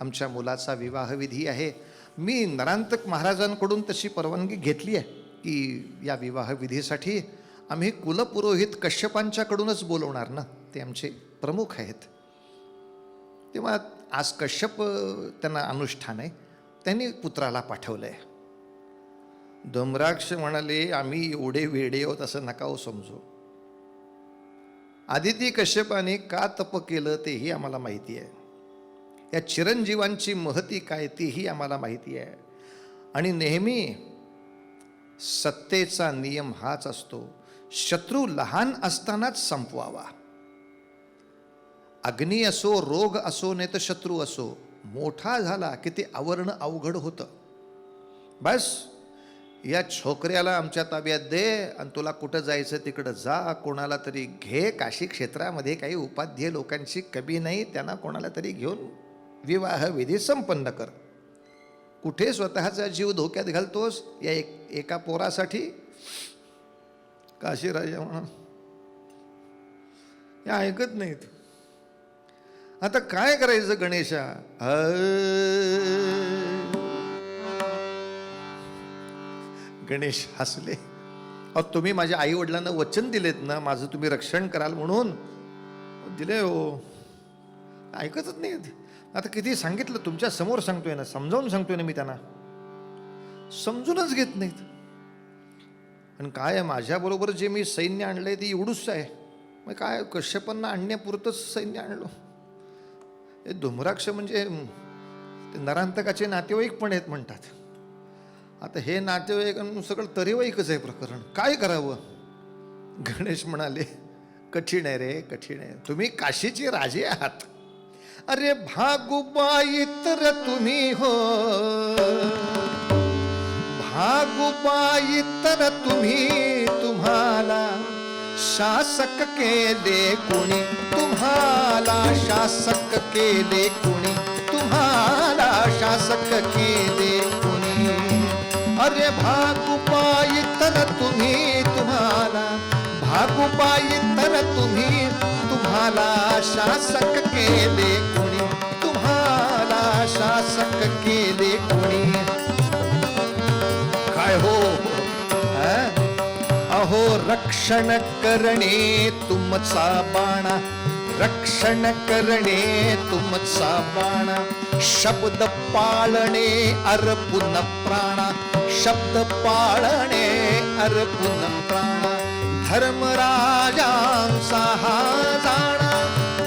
आमच्या मुलाचा विवाहविधी आहे. मी नरांतक महाराजांकडून तशी परवानगी घेतली आहे की या विवाहविधीसाठी आम्ही कुलपुरोहित कश्यपांच्याकडूनच बोलवणार ना, ते आमचे प्रमुख आहेत. तेव्हा आज कश्यप त्यांना अनुष्ठान आहे, त्यांनी पुत्राला पाठवलं आहे. धूम्राक्ष म्हणाले आम्ही एवढे वेडे आहोत असं नका हो समजू. आदिती कश्यपाने का तप केलं तेही आम्हाला माहिती आहे, या चिरंजीवांची महती काय तीही आम्हाला माहिती आहे. आणि नेहमी सत्तेचा नियम हाच असतो, शत्रू लहान असतानाच संपवावा. अग्नी असो, रोग असो, नाही तर शत्रू असो, मोठा झाला की ते आवरणं अवघड होतं. बस या छोकऱ्याला आमच्या ताब्यात दे आणि तुला कुठं जायचं तिकडं जा, कोणाला तरी घे. काशी क्षेत्रामध्ये काही उपाध्याय लोकांची कमी नाही, त्यांना कोणाला तरी घेऊन विवाहविधी संपन्न कर. कुठे स्वतःचा जीव धोक्यात घालतोस या एका पोरासाठी? काशीराजा म्हणा या ऐकत नाहीत. आता काय करायचं गणेशा? गणेश हसले. अहो तुम्ही माझ्या आई वडिलांना वचन दिलेत ना, माझं तुम्ही रक्षण कराल म्हणून दिले हो, ऐकतच नाही. आता किती सांगितलं, तुमच्या समोर सांगतोय ना, समजावून सांगतोय ना मी त्यांना, समजूनच घेत नाहीत. आणि काय माझ्याबरोबर जे मी सैन्य आणलंय ते एवढूच आहे, मग काय कश्यपांना आणण्यापुरतंच सैन्य आणलं. हे धूम्राक्ष म्हणजे ते नरांतकाचे नातेवाईक पण आहेत म्हणतात. आता हे नातेवाईक सगळं तरेवाईकच आहे प्रकरण, काय करावं? गणेश म्हणाले कठीण आहे रे, कठीण आहे. तुम्ही काशीचे राजे आहात. अरे भागुबाई तर तुम्ही हो, भागुबाई तर तुम्ही, तुम्हाला शासक केले कुणी, तुम्हाला शासक केले कुणी, तुम्हाला शासक केले कुणी. अरे भागुबाई तर तुम्ही, तुम्हाला भागुबाई तर तुम्ही, तुम्हाला शासक केले कुणी, तुम्हाला शासक केले कुणी. काय हो, अहो रक्षण करणे तुमचा बाणा, रक्षण करणे तुमचा बाणा, शब्द पाळणे अर्पुन प्राणा, शब्द पाळणे अर्पुन प्राणा. धर्मराजांचा हा जाणा,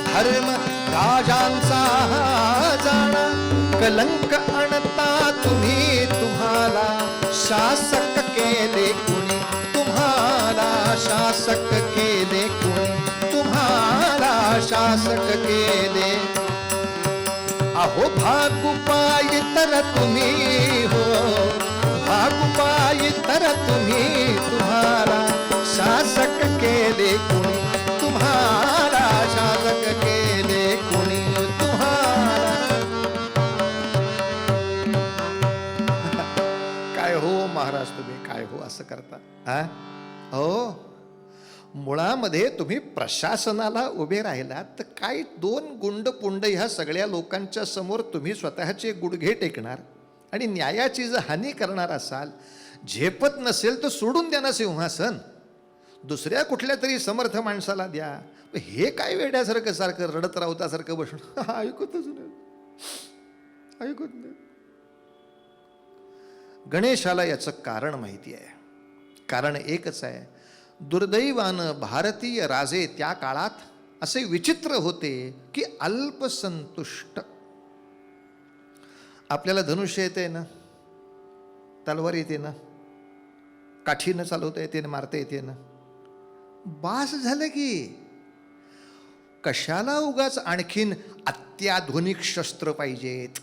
धर्म राजांचा हा जाणा, कलंक आणता तुम्ही, तुम्हाला शासक केले कुणी, तुम्हाला शासक केले कुणी, तुम्हाला शासक केले. अहो भागुबाई तर तुम्ही हो, भागुबाई तर तुम्ही, तुम्हाला शासक केले कुणी, तुम्हाला शासक केले कुणी, तुम्हाला. काय हो महाराज, तुम्ही काय हो असं करता? हा हो, मुळामध्ये तुम्ही प्रशासनाला उभे राहिलात तर काय दोन गुंड पुंड ह्या सगळ्या लोकांच्या समोर तुम्ही स्वतःचे गुडघे टेकणार आणि न्यायाची जर हानी करणार असाल, झेपत नसेल तर सोडून द्या ना सिंहासन, दुसऱ्या कुठल्या तरी समर्थ माणसाला द्या. हे काय वेड्यासारखं सारखं रडत रावतासारखं बसणं ऐकतच नाही, ऐकत नाही. गणेशाला याचं कारण माहिती आहे. कारण एकच आहे, दुर्दैवानं भारतीय राजे त्या काळात असे विचित्र होते की अल्पसंतुष्ट. आपल्याला धनुष्य येते ना, तलवार येते ना, काठीनं चालवता येते ना, मारता येते ना, बास झालं की कशाला उगाच आणखीन अत्याधुनिक शस्त्र पाहिजेत.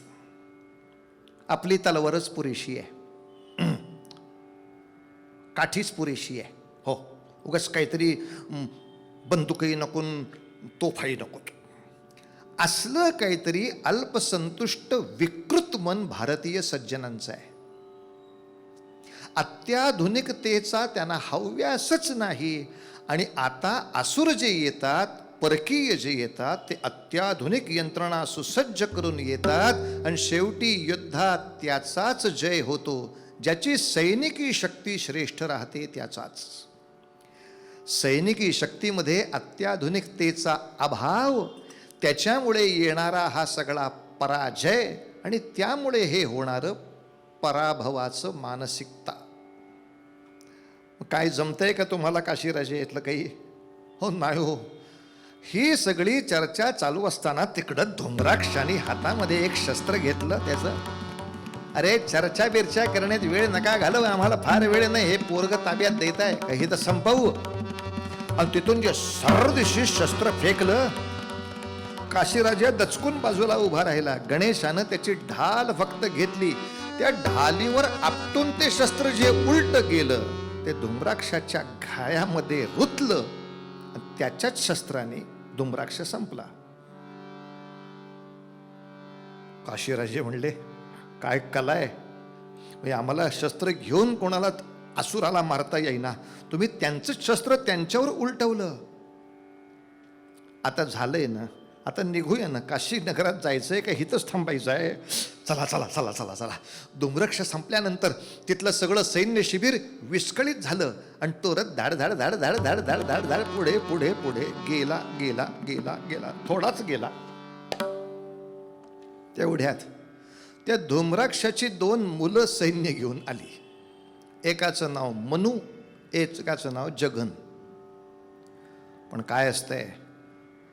आपली तलवारच पुरेशी आहे, काठीच पुरेशी आहे. हो, उगाच काहीतरी बंदुकही नको, तोफाही नको, असलं काहीतरी अल्पसंतुष्ट विकृत मन भारतीय सज्जनांचं आहे. अत्याधुनिकतेचा त्यांना हव्यासच नाही. आणि आता असुर जे येतात, परकीय जे येतात, ते अत्याधुनिक यंत्रणा सुसज्ज करून येतात आणि शेवटी युद्धात त्याचाच जय होतो, ज्याची सैनिकी शक्ती श्रेष्ठ राहते त्याचाच. सैनिकी शक्तीमध्ये अत्याधुनिकतेचा अभाव, त्याच्यामुळे येणारा हा सगळा पराजय आणि त्यामुळे हे होणारं पराभवाचं मानसिकता. काय जमतंय का तुम्हाला काशीराजे यातलं काही? हो नाही हो. ही सगळी चर्चा चालू असताना तिकडं धुम्राक्षाने हातामध्ये एक शस्त्र घेतलं त्याचं. अरे चर्चा बिरच्या करण्यात वेळ नका घालव, आम्हाला फार वेळ नाही, हे पोरग ताब्यात देत आहे काही तर संपवू. आणि तिथून जे सरदिशी शस्त्र फेकलं, काशीराजा दचकून बाजूला उभा राहिला. गणेशानं त्याची ढाल फक्त घेतली, त्या ढालीवर आपटून ते शस्त्र जे उलट गेलं ते धुम्राक्षाच्या घायामध्ये रुतलं. त्याच्याच शस्त्राने धुम्राक्ष संपला. काशीराजे म्हणले, काय कला आहे, म्हणजे आम्हाला शस्त्र घेऊन कोणाला असुराला मारता येईना, तुम्ही त्यांचंच शस्त्र त्यांच्यावर उलटवलं. आता झालंय ना, आता निघूया ना, काशी नगरात जायचंय का हिथंच थांबायचं आहे? चला चला चला चला चला. धुम्रक्ष संपल्यानंतर तिथलं सगळं सैन्य शिबिर विस्कळीत झालं आणि तो रथ धाड धाड धाड धाड धाड धाड धाड धाड पुढे पुढे पुढे गेला गेला गेला गेला, थोडाच गेला. तेवढ्यात त्या धुम्राक्षाची 2 मुलं सैन्य घेऊन आली. एकाचं नाव मनू, एकाचं नाव जगन. पण काय असतंय,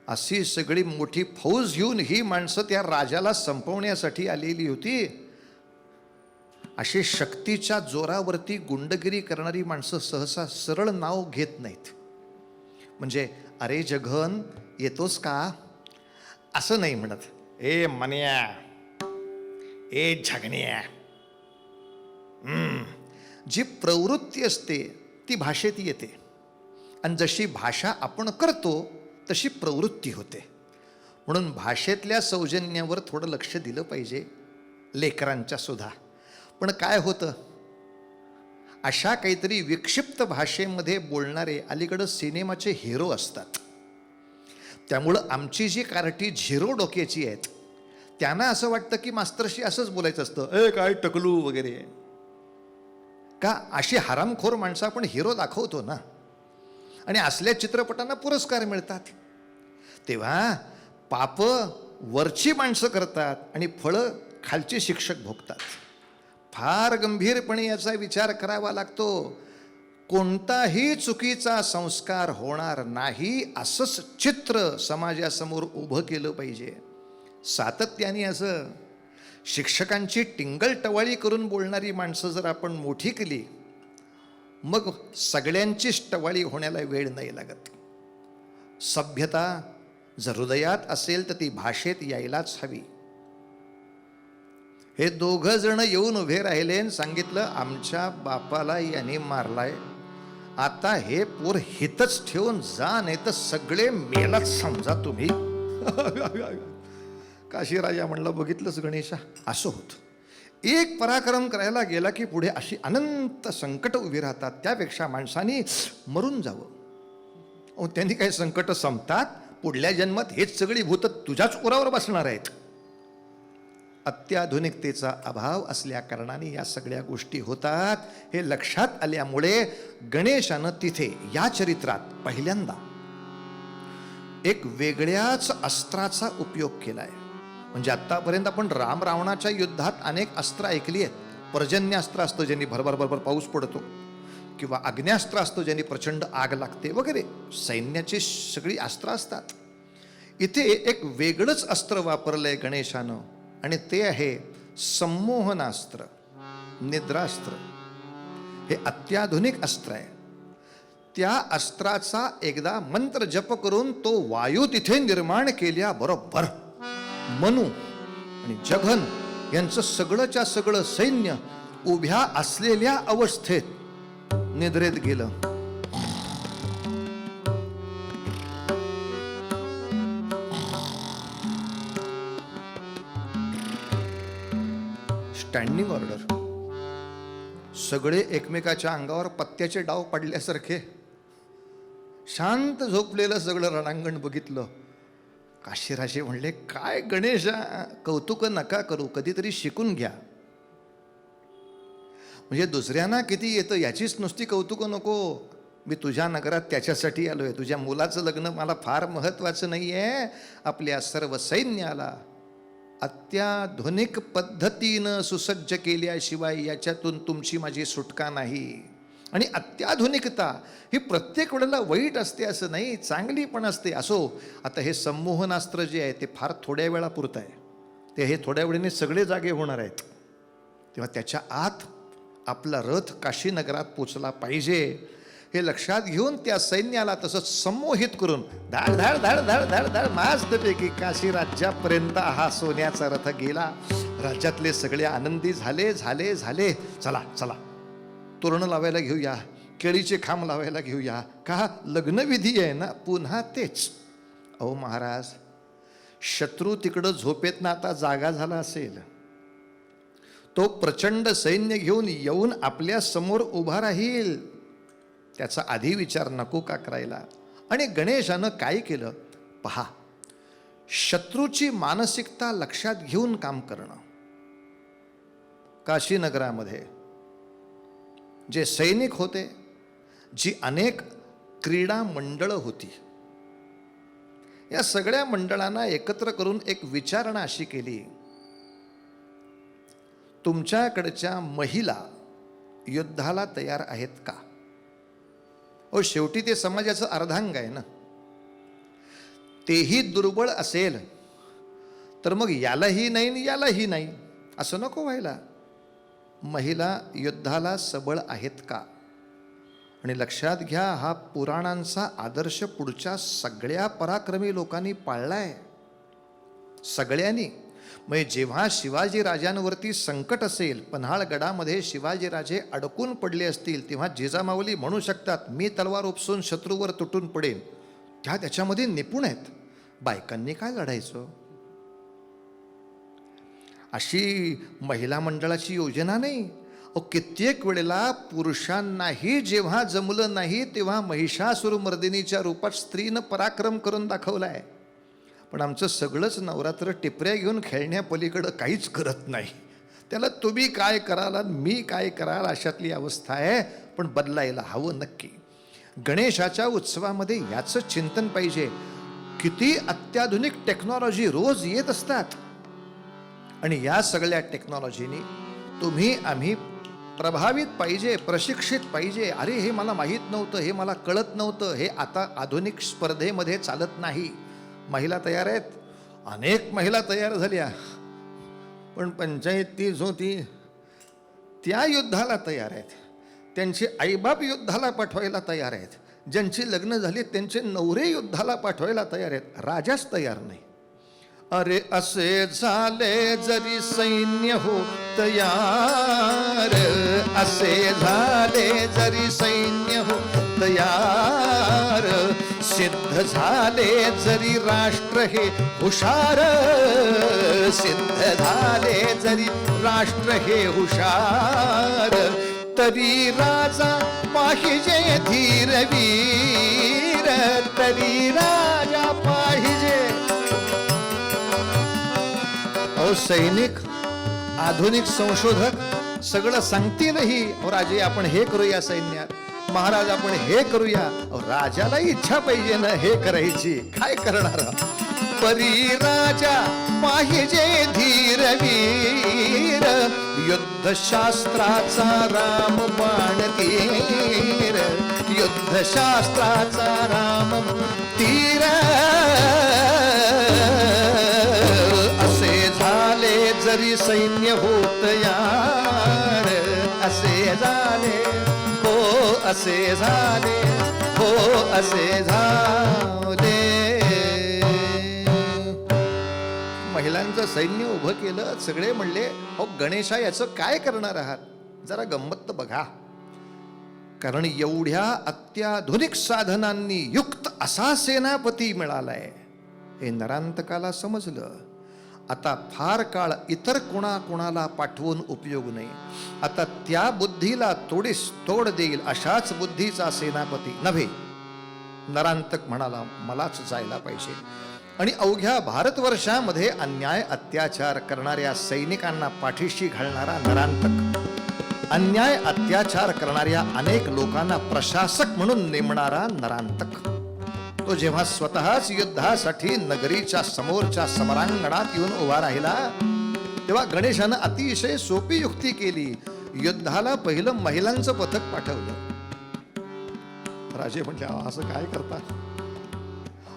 अशी सगळी मोठी फौज घेऊन ही माणसं त्या राजाला संपवण्यासाठी आलेली होती. अशी शक्तीच्या जोरावरती गुंडगिरी करणारी माणसं सहसा सरळ नाव घेत नाहीत. म्हणजे अरे जघन येतोस का असं नाही म्हणत. ए मन्या, ए झगण्या. जी प्रवृत्ती असते ती भाषेत येते, आणि जशी भाषा आपण करतो तशी प्रवृत्ती होते. म्हणून भाषेतल्या सौजन्यावर थोडं लक्ष दिलं पाहिजे, लेकरांच्या सुद्धा. पण काय होतं, अशा काहीतरी विक्षिप्त भाषेमध्ये बोलणारे अलीकडं सिनेमाचे हिरो असतात. त्यामुळं आमची जी कार्टी झिरो डोक्याची आहेत त्यांना असं वाटतं की मास्तरशी असंच बोलायचं असतं, ए काय टकलू वगैरे. का अशी हरामखोर माणसं आपण हिरो दाखवतो ना, आणि असल्या चित्रपटांना पुरस्कार मिळतात. तेव्हा पाप वरची माणसं करतात आणि फळं खालचे शिक्षक भोगतात. फार गंभीरपणे याचा विचार करावा लागतो. कोणताही चुकीचा संस्कार होणार नाही असंच चित्र समाजासमोर उभं केलं पाहिजे. सातत्याने असं शिक्षकांची टिंगलटवाळी करून बोलणारी माणसं जर आपण मोठी केली, मग सगळ्यांचीच टवाळी होण्याला वेळ नाही लागत. सभ्यता जर हृदयात असेल तर ती भाषेत यायलाच हवी. हे दोघं जण येऊन उभे राहिले आणि सांगितलं, आमच्या बापाला याने मारलाय, आता हे पोर हितच ठेवून जा, नाही तर सगळे मेलाच समजा तुम्ही. काशीराजा म्हणलं, बघितलंच गणेशा, असं होतं. एक पराक्रम करायला गेला की पुढे अशी अनंत संकट उभी राहतात. त्यापेक्षा माणसाने मरून जावं. त्यांनी काही संकट संपतात, पुढल्या जन्मात हेच सगळी भूत तुझ्याच उरावर बसणार आहेत. अत्याधुनिकतेचा अभाव असल्या कारणाने या सगळ्या गोष्टी होतात. हे लक्षात आल्यामुळे गणेशानं तिथे या चरित्रात पहिल्यांदा एक वेगळ्याच अस्त्राचा उपयोग केलाय. म्हणजे आत्तापर्यंत आपण राम रावणाच्या युद्धात अनेक अस्त्र ऐकली आहेत. पर्जन्यास्त्र असतं ज्यांनी भरभर भरभर पाऊस पडतो, किंवा अग्न्यास्त्र असतं ज्यांनी प्रचंड आग लागते वगैरे. सैन्याची सगळी अस्त्र असतात. इथे एक वेगळंच अस्त्र वापरलंय गणेशानं, आणि ते आहे संमोहनास्त्र, निद्रास्त्र. हे अत्याधुनिक अस्त्र आहे. त्या अस्त्राचा एकदा मंत्र जप करून तो वायू तिथे निर्माण केल्याबरोबर मनू आणि जघन यांचं सगळंच्या सगळं सैन्य उभ्या असलेल्या अवस्थेत निद्रेत गेलं. Standing order. सगळे एकमेकाच्या अंगावर पत्त्याचे डाव पडल्यासारखे शांत झोपलेलं सगळं रणांगण बघितलं. काशीराजे म्हणले, काय गणेशा, कौतुक नका करू, कधीतरी शिकून घ्या. म्हणजे दुसऱ्यांना किती येतं याचीच नुसती कौतुक नको. मी तुझ्या नगरात त्याच्यासाठी आलोय. तुझ्या मुलाचं लग्न मला फार महत्वाचं नाही आहे. आपल्या सर्व सैन्याला अत्याधुनिक पद्धतीनं सुसज्ज केल्याशिवाय याच्यातून तुमची माझी सुटका नाही. आणि अत्याधुनिकता ही प्रत्येक वेळेला वाईट असते असं नाही, चांगली पण असते. असो, आता हे संमोहनास्त्र जे आहे ते फार थोड्या वेळापुरतं आहे. ते हे थोड्या वेळाने सगळे जागे होणार आहेत. तेव्हा त्याच्या आत आपला रथ काशीनगरात पोचला पाहिजे हे लक्षात घेऊन त्या सैन्याला तसंच संमोहित करून धाड धाड धाड धाड धाड धाड मस्तपैकी काशी राज्यापर्यंत हा सोन्याचा रथ गेला. राज्यातले सगळे आनंदी झाले झाले झाले. चला चला, तोरणं लावायला घेऊया, केळीचे खांब लावायला घेऊया. का लग्नविधी आहे ना, पुन्हा तेच. अहो महाराज, शत्रू तिकडं झोपेत ना आता जागा झाला असेल, तो प्रचंड सैन्य घेऊन येऊन आपल्या समोर उभा राहील, त्याचा आधी विचार नको का करायला? आणि गणेशानं काय केलं पहा, शत्रूची मानसिकता लक्षात घेऊन काम करणं. काशीनगरामध्ये जे सैनिक होते, जी अनेक क्रीडा मंडळं होती, या सगळ्या मंडळांना एकत्र करून एक विचारणा अशी केली, तुमच्याकडच्या महिला युद्धाला तयार आहेत का? ओ शेवटी ते समाजाचं अर्धांग आहे ना. तेही दुर्बळ असेल तर मग यालाही नाही यालाही नाही असं नको व्हायला. महिला युद्धाला सबळ आहेत का? आणि लक्षात घ्या, हा पुराणांचा आदर्श पुढच्या सगळ्या पराक्रमी लोकांनी पाळलाय, सगळ्यांनी. म्हणजे जेव्हा शिवाजी राजांवरती संकट असेल, पन्हाळगडामध्ये शिवाजीराजे अडकून पडले असतील, तेव्हा जिजामाऊली म्हणू शकतात, मी तलवार उपसून शत्रूवर तुटून पडेन. त्याच्यामध्ये निपुण आहेत. बायकांनी काय लढायचं? अशी महिला मंडळाची योजना नाही. कित्येक वेळेला पुरुषांनाही जेव्हा जमलं नाही, तेव्हा महिषासुरमर्दिनीच्या रूपात स्त्रीनं पराक्रम करून दाखवलाय. पण आमचं सगळंच नवरात्र टिपऱ्या घेऊन खेळण्यापलीकडं काहीच करत नाही. त्याला तुम्ही काय कराल आणि मी काय कराल अशातली अवस्था आहे. पण बदलायला हवं नक्की. गणेशाच्या उत्सवामध्ये याचं चिंतन पाहिजे. किती अत्याधुनिक टेक्नॉलॉजी रोज येत असतात, आणि या सगळ्या टेक्नॉलॉजीनी तुम्ही आम्ही प्रभावित पाहिजे, प्रशिक्षित पाहिजे. अरे हे मला माहीत नव्हतं, हे मला कळत नव्हतं, हे आता आधुनिक स्पर्धेमध्ये चालत नाही. महिला तयार आहेत, अनेक महिला तयार झाल्या, पण पंचायत तीच होती त्या युद्धाला तयार आहेत. त्यांचे आईबाप युद्धाला पाठवायला तयार आहेत. ज्यांची लग्न झाली त्यांचे नवरे युद्धाला पाठवायला तयार आहेत. राजाच तयार नाही. अरे असे झाले जरी सैन्य हो तयार, असे झाले जरी सैन्य हो तयार, सिद्ध झाले जरी राष्ट्र हे हुशार, सिद्ध झाले जरी राष्ट्र हे हुशार, तरी राजा पाहिजे धीरवीर, तरी राजा पाहिजे. सैनिक, आधुनिक संशोधक सगळं सांगतीलही, राजे आपण हे करूया सैन्यात, महाराज आपण हे करूया. राजाला इच्छा पाहिजे ना हे करायची, काय करणार? परी राजा पाहिजे धीरवीर, युद्धशास्त्राचा रामबाण तीर, युद्धशास्त्राचा राम तीर. जरी सैन्य होत यार, असे झाले हो, असे झाले हो, असे झाले. महिलांचं सैन्य उभं केलं. सगळे म्हणले, हो गणेशा याचं काय करणार आहात? जरा गंमत बघा. कारण एवढ्या अत्याधुनिक साधनांनी युक्त असा सेनापती मिळालाय हे नरांतकाला समजलं. आता फार काळ इतर कोणाला पाठवून उपयोग नाही. आता त्या बुद्धीला तोडीस तोड देईल अशाच बुद्धीचा सेनापती नव्हे. नरांतक म्हणाला, मलाच जायला पाहिजे. आणि अवघ्या भारतवर्षामध्ये अन्याय अत्याचार करणाऱ्या सैनिकांना पाठीशी घालणारा नरांतक, अन्याय अत्याचार करणाऱ्या अनेक लोकांना प्रशासक म्हणून नेमणारा नरांतक, तो जेव्हा स्वतःच युद्धासाठी नगरीच्या समोरच्या समरांगणात येऊन उभा राहिला, तेव्हा गणेशानं अतिशय सोपी युक्ती केली. युद्धाला पहिलं महिलांचं पथक पाठवलं. राजे म्हटले, असं काय करता?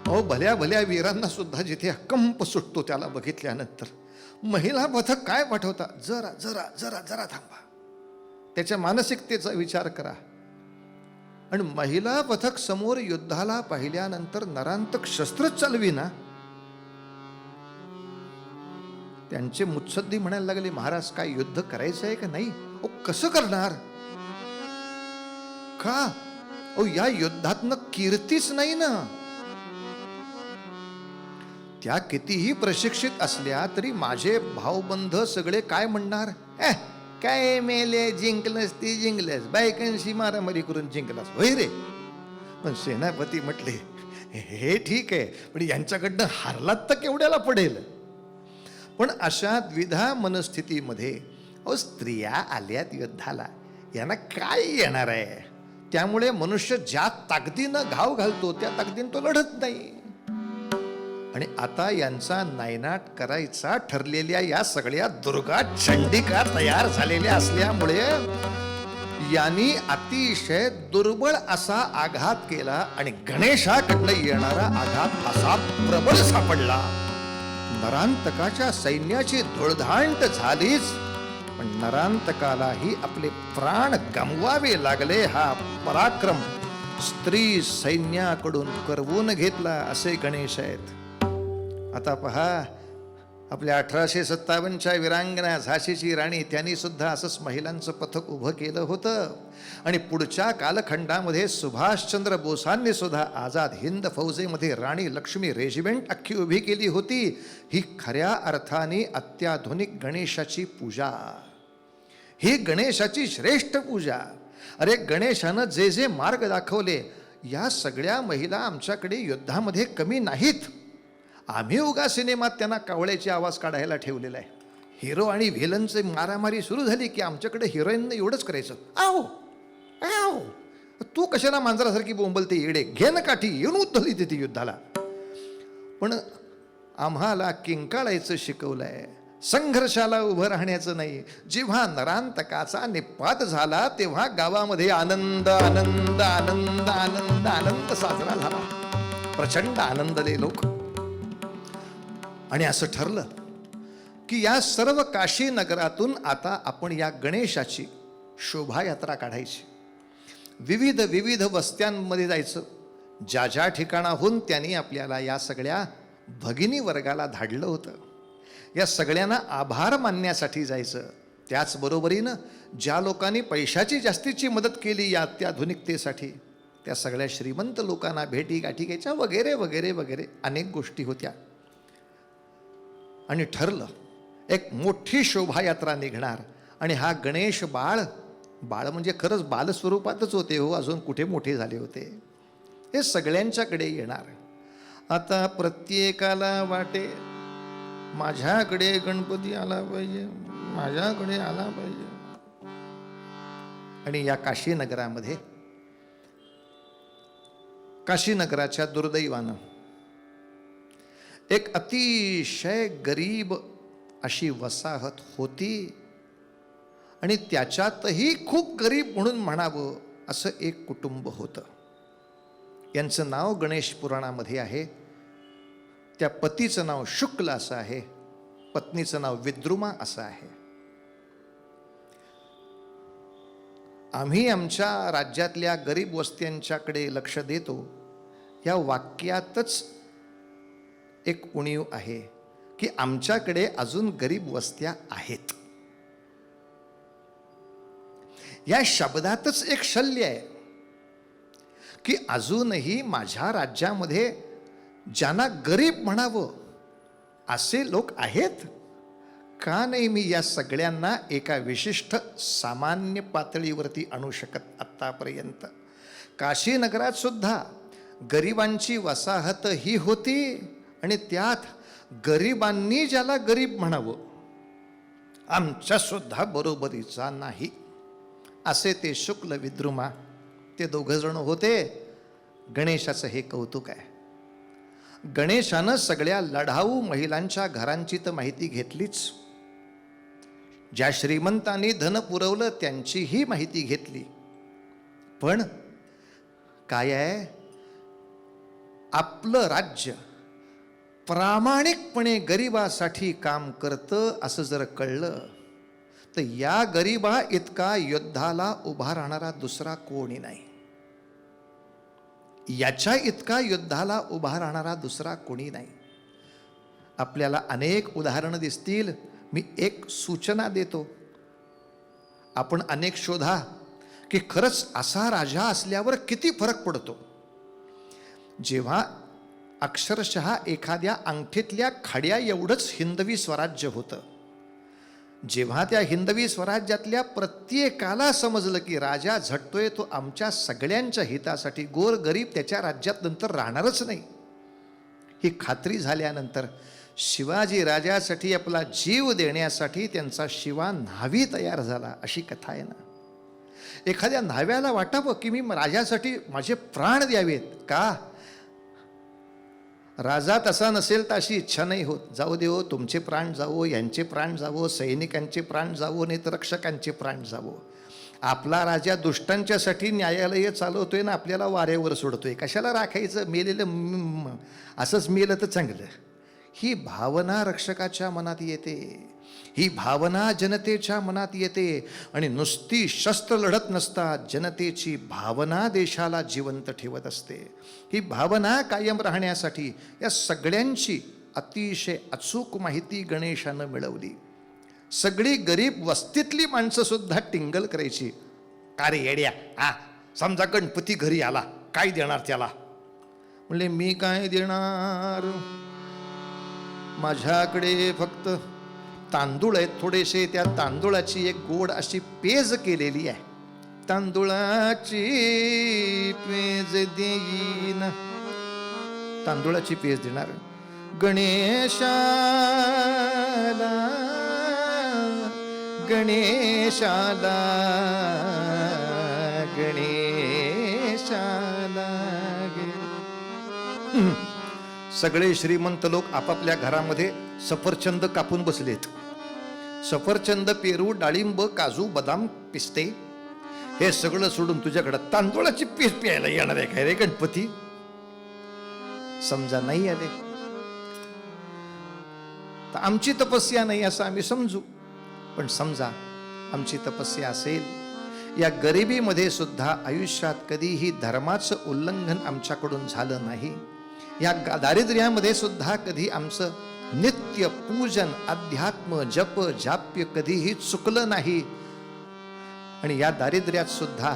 अहो भल्या भल्या वीरांना सुद्धा जिथे कंप सुटतो त्याला बघितल्यानंतर महिला पथक काय पाठवता? जरा जरा जरा जरा थांबा, त्याच्या मानसिकतेचा विचार करा. आणि महिला पथक समोर युद्धाला पाहिल्यानंतर नरांतक शस्त्र चालविना. त्यांचे मुत्सद्दी म्हणायला लागले, महाराज काय युद्ध करायचं आहे का नाही? ओ कसं करणार? का? ओ या युद्धातनं कीर्तीच नाही ना. त्या कितीही प्रशिक्षित असल्या तरी माझे भाऊबंध सगळे काय म्हणणार? काय मेले, जिंकलंस ती जिंकलंस, बायकांशी मारामारी करून जिंकलास होय रे. पण सेनापती म्हटले, हे ठीक आहे, पण यांच्याकडनं हारलात तर केवढ्याला पडेल. पण अशा द्विधा मनस्थितीमध्ये स्त्रिया आल्यात युद्धाला, यांना काय येणार आहे? त्यामुळे मनुष्य ज्या ताकदीनं घाव घालतो त्या ताकदीनं तो लढत नाही. आणि आता यांचा नायनाट करायचा ठरलेल्या या सगळ्या दुर्गा चंडिका तयार झालेल्या असल्यामुळे यांनी अतिशय दुर्बळ असा आघात केला आणि गणेशाकडनं येणारा आघात असा प्रबळ सापडला. नरांतकाच्या सैन्याची धुळधांट झालीच, पण नरांतकालाही आपले प्राण गमवावे लागले. हा पराक्रम स्त्री सैन्याकडून करवून घेतला असे गणेश आहेत. आता पहा, आपल्या 1857च्या वीरांगना झाशीची राणी त्यांनी सुद्धा असंच महिलांचं पथक उभं केलं होतं. आणि पुढच्या कालखंडामध्ये सुभाषचंद्र बोसांनी सुद्धा आझाद हिंद फौजेमध्ये राणी लक्ष्मी रेजिमेंट अख्खी उभी केली होती. ही खऱ्या अर्थाने अत्याधुनिक गणेशाची पूजा, ही गणेशाची श्रेष्ठ पूजा. अरे गणेशानं जे जे मार्ग दाखवले, या सगळ्या महिला आमच्याकडे युद्धामध्ये कमी नाहीत. आम्ही उगा सिनेमात त्यांना कावळ्याची आवाज काढायला ठेवलेला आहे. हिरो आणि व्हिलनचे मारामारी सुरू झाली की आमच्याकडे हिरोईननं एवढंच करायचं, आओ आओ, तू कशाला मांजरासारखी बोंबलते येडे, घे ना काठी, येऊन उद्धली तिथे युद्धाला. पण आम्हाला किंकाळायचं शिकवलंय, संघर्षाला उभं राहण्याचं नाही. जेव्हा नरांतकाचा निपात झाला तेव्हा गावामध्ये आनंद आनंद आनंद आनंद आनंद साजरा झाला. प्रचंड आनंदले लोक. आणि असं ठरलं की या सर्व काशी नगरातून आता आपण या गणेशाची शोभायात्रा काढायची. विविध विविध वस्त्यांमध्ये जायचं. ज्या ज्या ठिकाणाहून त्यांनी आपल्याला या सगळ्या भगिनी वर्गाला धाडलं होतं, या सगळ्यांना आभार मानण्यासाठी जायचं. त्याचबरोबरीनं ज्या लोकांनी पैशाची जास्तीची मदत केली या अत्याधुनिकतेसाठी, त्या सगळ्या श्रीमंत लोकांना भेटी गाठी घ्यायच्या वगैरे वगैरे वगैरे अनेक गोष्टी होत्या. आणि ठरलं एक मोठी शोभायात्रा निघणार. आणि हा गणेश बाळ म्हणजे खरंच बालस्वरूपातच होते हो, अजून कुठे मोठे झाले होते. हे सगळ्यांच्याकडे येणार. आता प्रत्येकाला वाटे माझ्याकडे गणपती आला पाहिजे, माझ्याकडे आला पाहिजे. आणि या काशीनगरामध्ये, काशीनगराच्या दुर्दैवानं एक अतिशय गरीब अशी वसाहत होती. आणि त्याच्यातही खूप गरीब म्हणून म्हणावं असं एक कुटुंब होतं. यांचं नाव गणेश पुराणामध्ये आहे. त्या पतीचं नाव शुक्ल असं आहे, पत्नीचं नाव विद्रुमा असं आहे. आम्ही आमच्या राज्यातल्या गरीब वस्त्यांच्याकडे लक्ष देतो, या वाक्यातच एक उणीव आहे की आमच्याकडे अजून गरीब वस्त्या आहेत. या शब्दातच एक शल्य आहे की अजूनही माझ्या राज्यामध्ये ज्यांना गरीब म्हणावं असे लोक आहेत. का नाही मी या सगळ्यांना एका विशिष्ट सामान्य पातळीवरती आणू शकत आत्तापर्यंत? काशीनगरात सुद्धा गरिबांची वसाहत ही होती. आणि त्यात गरिबांनी ज्याला गरीब म्हणावं आमच्या सुद्धा बरोबरीचा नाही, असे ते शुक्ल विद्रुमा ते दोघं जण होते. गणेशाचं हे कौतुक आहे. गणेशानं सगळ्या लढाऊ महिलांच्या घरांची तर माहिती घेतलीच, ज्या श्रीमंतांनी धन पुरवलं त्यांचीही माहिती घेतली. पण काय आहे, आपलं राज्य प्रामाणिकपणे गरिबासाठी काम करतं असं जर कळलं तर या गरिबा इतका युद्धाला उभा राहणारा दुसरा कोणी नाही. याच्या इतका युद्धाला उभा राहणारा दुसरा कोणी नाही. आपल्याला अनेक उदाहरणं दिसतील. मी एक सूचना देतो, आपण अनेक शोधा की खरंच असा राजा असल्यावर किती फरक पडतो. जेव्हा अक्षरशः एखाद्या अंगठीतल्या खड्या एवढंच हिंदवी स्वराज्य होतं, जेव्हा त्या हिंदवी स्वराज्यातल्या प्रत्येकाला समजलं की राजा झटतोय तो आमच्या सगळ्यांच्या हितासाठी, गोर गरीब त्याच्या राज्यात नंतर राहणारच नाही, ही खात्री झाल्यानंतर शिवाजी राजासाठी आपला जीव देण्यासाठी त्यांचा शिवा न्हावी तयार झाला, अशी कथा आहे ना. एखाद्या न्हाव्याला वाटावं की मी राजासाठी माझे प्राण द्यावेत. का? राजा तसा नसेल तर अशी इच्छा नाही होत. जाऊ देव, तुमचे प्राण जावो, यांचे प्राण जावो, सैनिकांचे प्राण जावो, नाही तर रक्षकांचे प्राण जावो. आपला राजा दुष्टांच्यासाठी न्यायालय चालवतोय ना आपल्याला वाऱ्यावर सोडतोय. कशाला राखायचं? मेलेलं असंच मेलं तर चांगलं. ही भावना रक्षकाच्या मनात येते, ही भावना जनतेच्या मनात येते. आणि नुसती शस्त्र लढत नसतात, जनतेची भावना देशाला जिवंत ठेवत असते. ही भावना कायम राहण्यासाठी या सगळ्यांची अतिशय अचूक माहिती गणेशानं मिळवली. सगळी गरीब वस्तीतली माणसं सुद्धा टिंगल करायची, का रे येड्या, समजा गणपती घरी आला, काय देणार त्याला? म्हणले, मी काय देणार, माझ्याकडे फक्त तांदूळ आहेत थोडेसे, त्या तांदूळाची एक गोड अशी पेज केलेली आहे, तांदूळाची पेज देईन. तांदूळाची पेज देणार. गणेशाला गणेशाला गणेशाला सगळे श्रीमंत लोक आपापल्या घरामध्ये सफरचंद कापून बसलेत. सफरचंद, पेरू, डाळिंब, काजू, बदाम, पिस्ते हे सगळं सोडून तुझ्याकडे तांदूळाची पेज प्यायला येणार आहे काय रे गणपती? समजा नाही आले तर आमची तपस्या नाही असं आम्ही समजू, पण समजा आमची तपस्या असेल. या गरिबीमध्ये सुद्धा आयुष्यात कधीही धर्माचं उल्लंघन आमच्याकडून झालं नाही. या दारिद्र्यामध्ये सुद्धा कधी आमचं नित्य पूजन, अध्यात्म, जप, जाप्य कधीही चुकलं नाही. आणि या दारिद्र्यात सुद्धा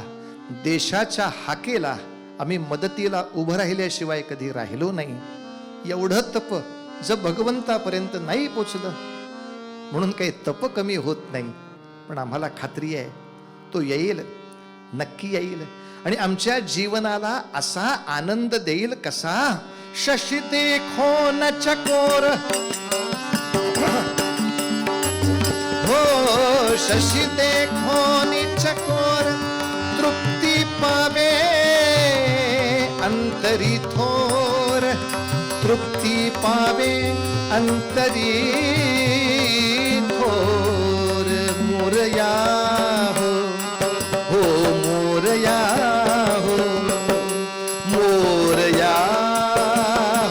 देशाच्या हाकेला आम्ही मदतीला उभं राहिल्याशिवाय कधी राहिलो नाही. एवढं तप जर भगवंतापर्यंत नाही पोचलं म्हणून काही तप कमी होत नाही, पण आम्हाला खात्री आहे तो येईल, नक्की येईल. आणि आमच्या जीवनाला असा आनंद देईल कसा, शशी देखो न चकोर, हो शशी देखो नि चकोर, तृप्ती पावे अंतरी थोर, तृप्ती पावे अंतरी थोर. मोरया हो, हो मोरया हो, मोरया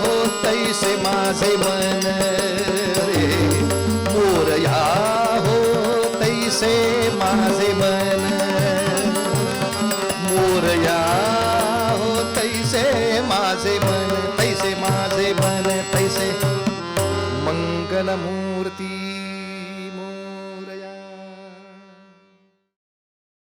हो तैसे माझे मन रे, मोरया हो तैसे माझे मन, मोरया हो तैसे माझे मन, तैसे माझे मन, तैसे मंगलमूर्ती